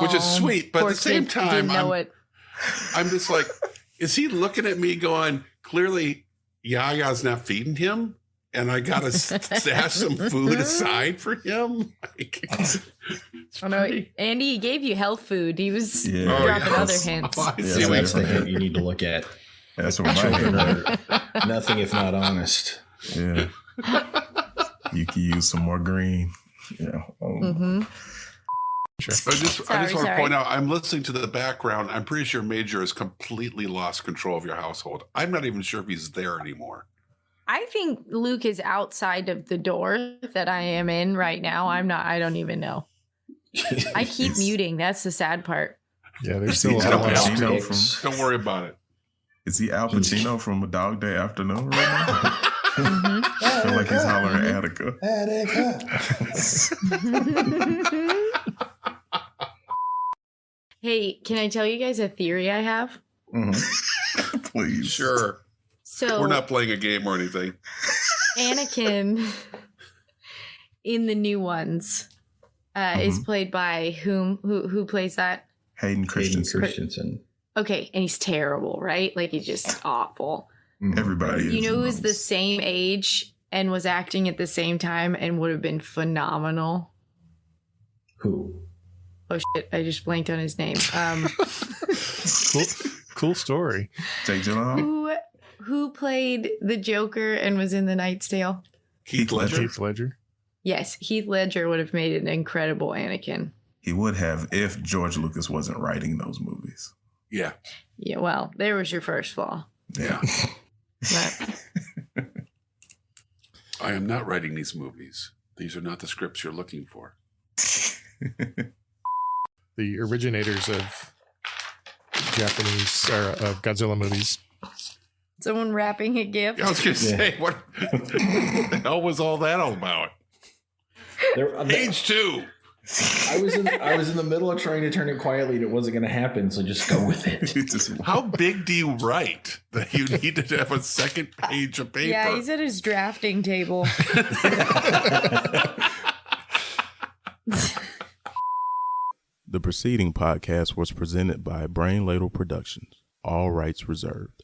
Speaker 3: which is sweet, but at the same time, I'm just like, is he looking at me going, clearly Yaya's not feeding him? And I got to stash some food aside for him? Like,
Speaker 4: Andy gave you health food. He was dropping other hints.
Speaker 1: That's the hint you need to look at.
Speaker 2: That's what my
Speaker 1: Children are nothing if not honest.
Speaker 2: Yeah. You can use some more green. Yeah.
Speaker 3: Sure. I just want to point out, I'm listening to the background. I'm pretty sure Major has completely lost control of your household. I'm not even sure if he's there anymore.
Speaker 4: I think Luke is outside of the door that I am in right now. I don't even know. I keep muting. That's the sad part.
Speaker 5: Yeah, there's still
Speaker 3: Don't worry about it.
Speaker 2: Is he Al Pacino from A Dog Day Afternoon right now? I feel like he's hollering at Attica.
Speaker 4: Hey, can I tell you guys a theory I have?
Speaker 2: Please.
Speaker 3: Sure.
Speaker 4: So
Speaker 3: we're not playing a game or anything.
Speaker 4: Anakin in the new ones is played by whom? Who plays that?
Speaker 2: Hayden
Speaker 1: Christensen.
Speaker 4: Okay, and he's terrible, right? Like he's just awful.
Speaker 2: Everybody is.
Speaker 4: You know who's the same age and was acting at the same time and would have been phenomenal?
Speaker 1: Who?
Speaker 4: Oh shit, I just blanked on his name.
Speaker 5: Cool story.
Speaker 2: Jake Gyllenhaal?
Speaker 4: Who played the Joker and was in The Knight's Tale?
Speaker 2: Heath
Speaker 5: Ledger.
Speaker 4: Yes, Heath Ledger would have made an incredible Anakin.
Speaker 2: He would have if George Lucas wasn't writing those movies.
Speaker 3: Yeah.
Speaker 4: Yeah, well, there was your first flaw.
Speaker 3: Yeah.
Speaker 4: But
Speaker 3: I am not writing these movies. These are not the scripts you're looking for.
Speaker 5: The originators of Japanese or of Godzilla movies.
Speaker 4: Someone wrapping a gift.
Speaker 3: I was going to say, what the hell was all that all about? Page 2.
Speaker 1: I was in the middle of trying to turn it quietly and it wasn't going to happen, so just go with it.
Speaker 3: How big do you write that you needed to have a second page of paper?
Speaker 4: Yeah, he's at his drafting table.
Speaker 11: The preceding podcast was presented by Brain Ladle Productions. All rights reserved.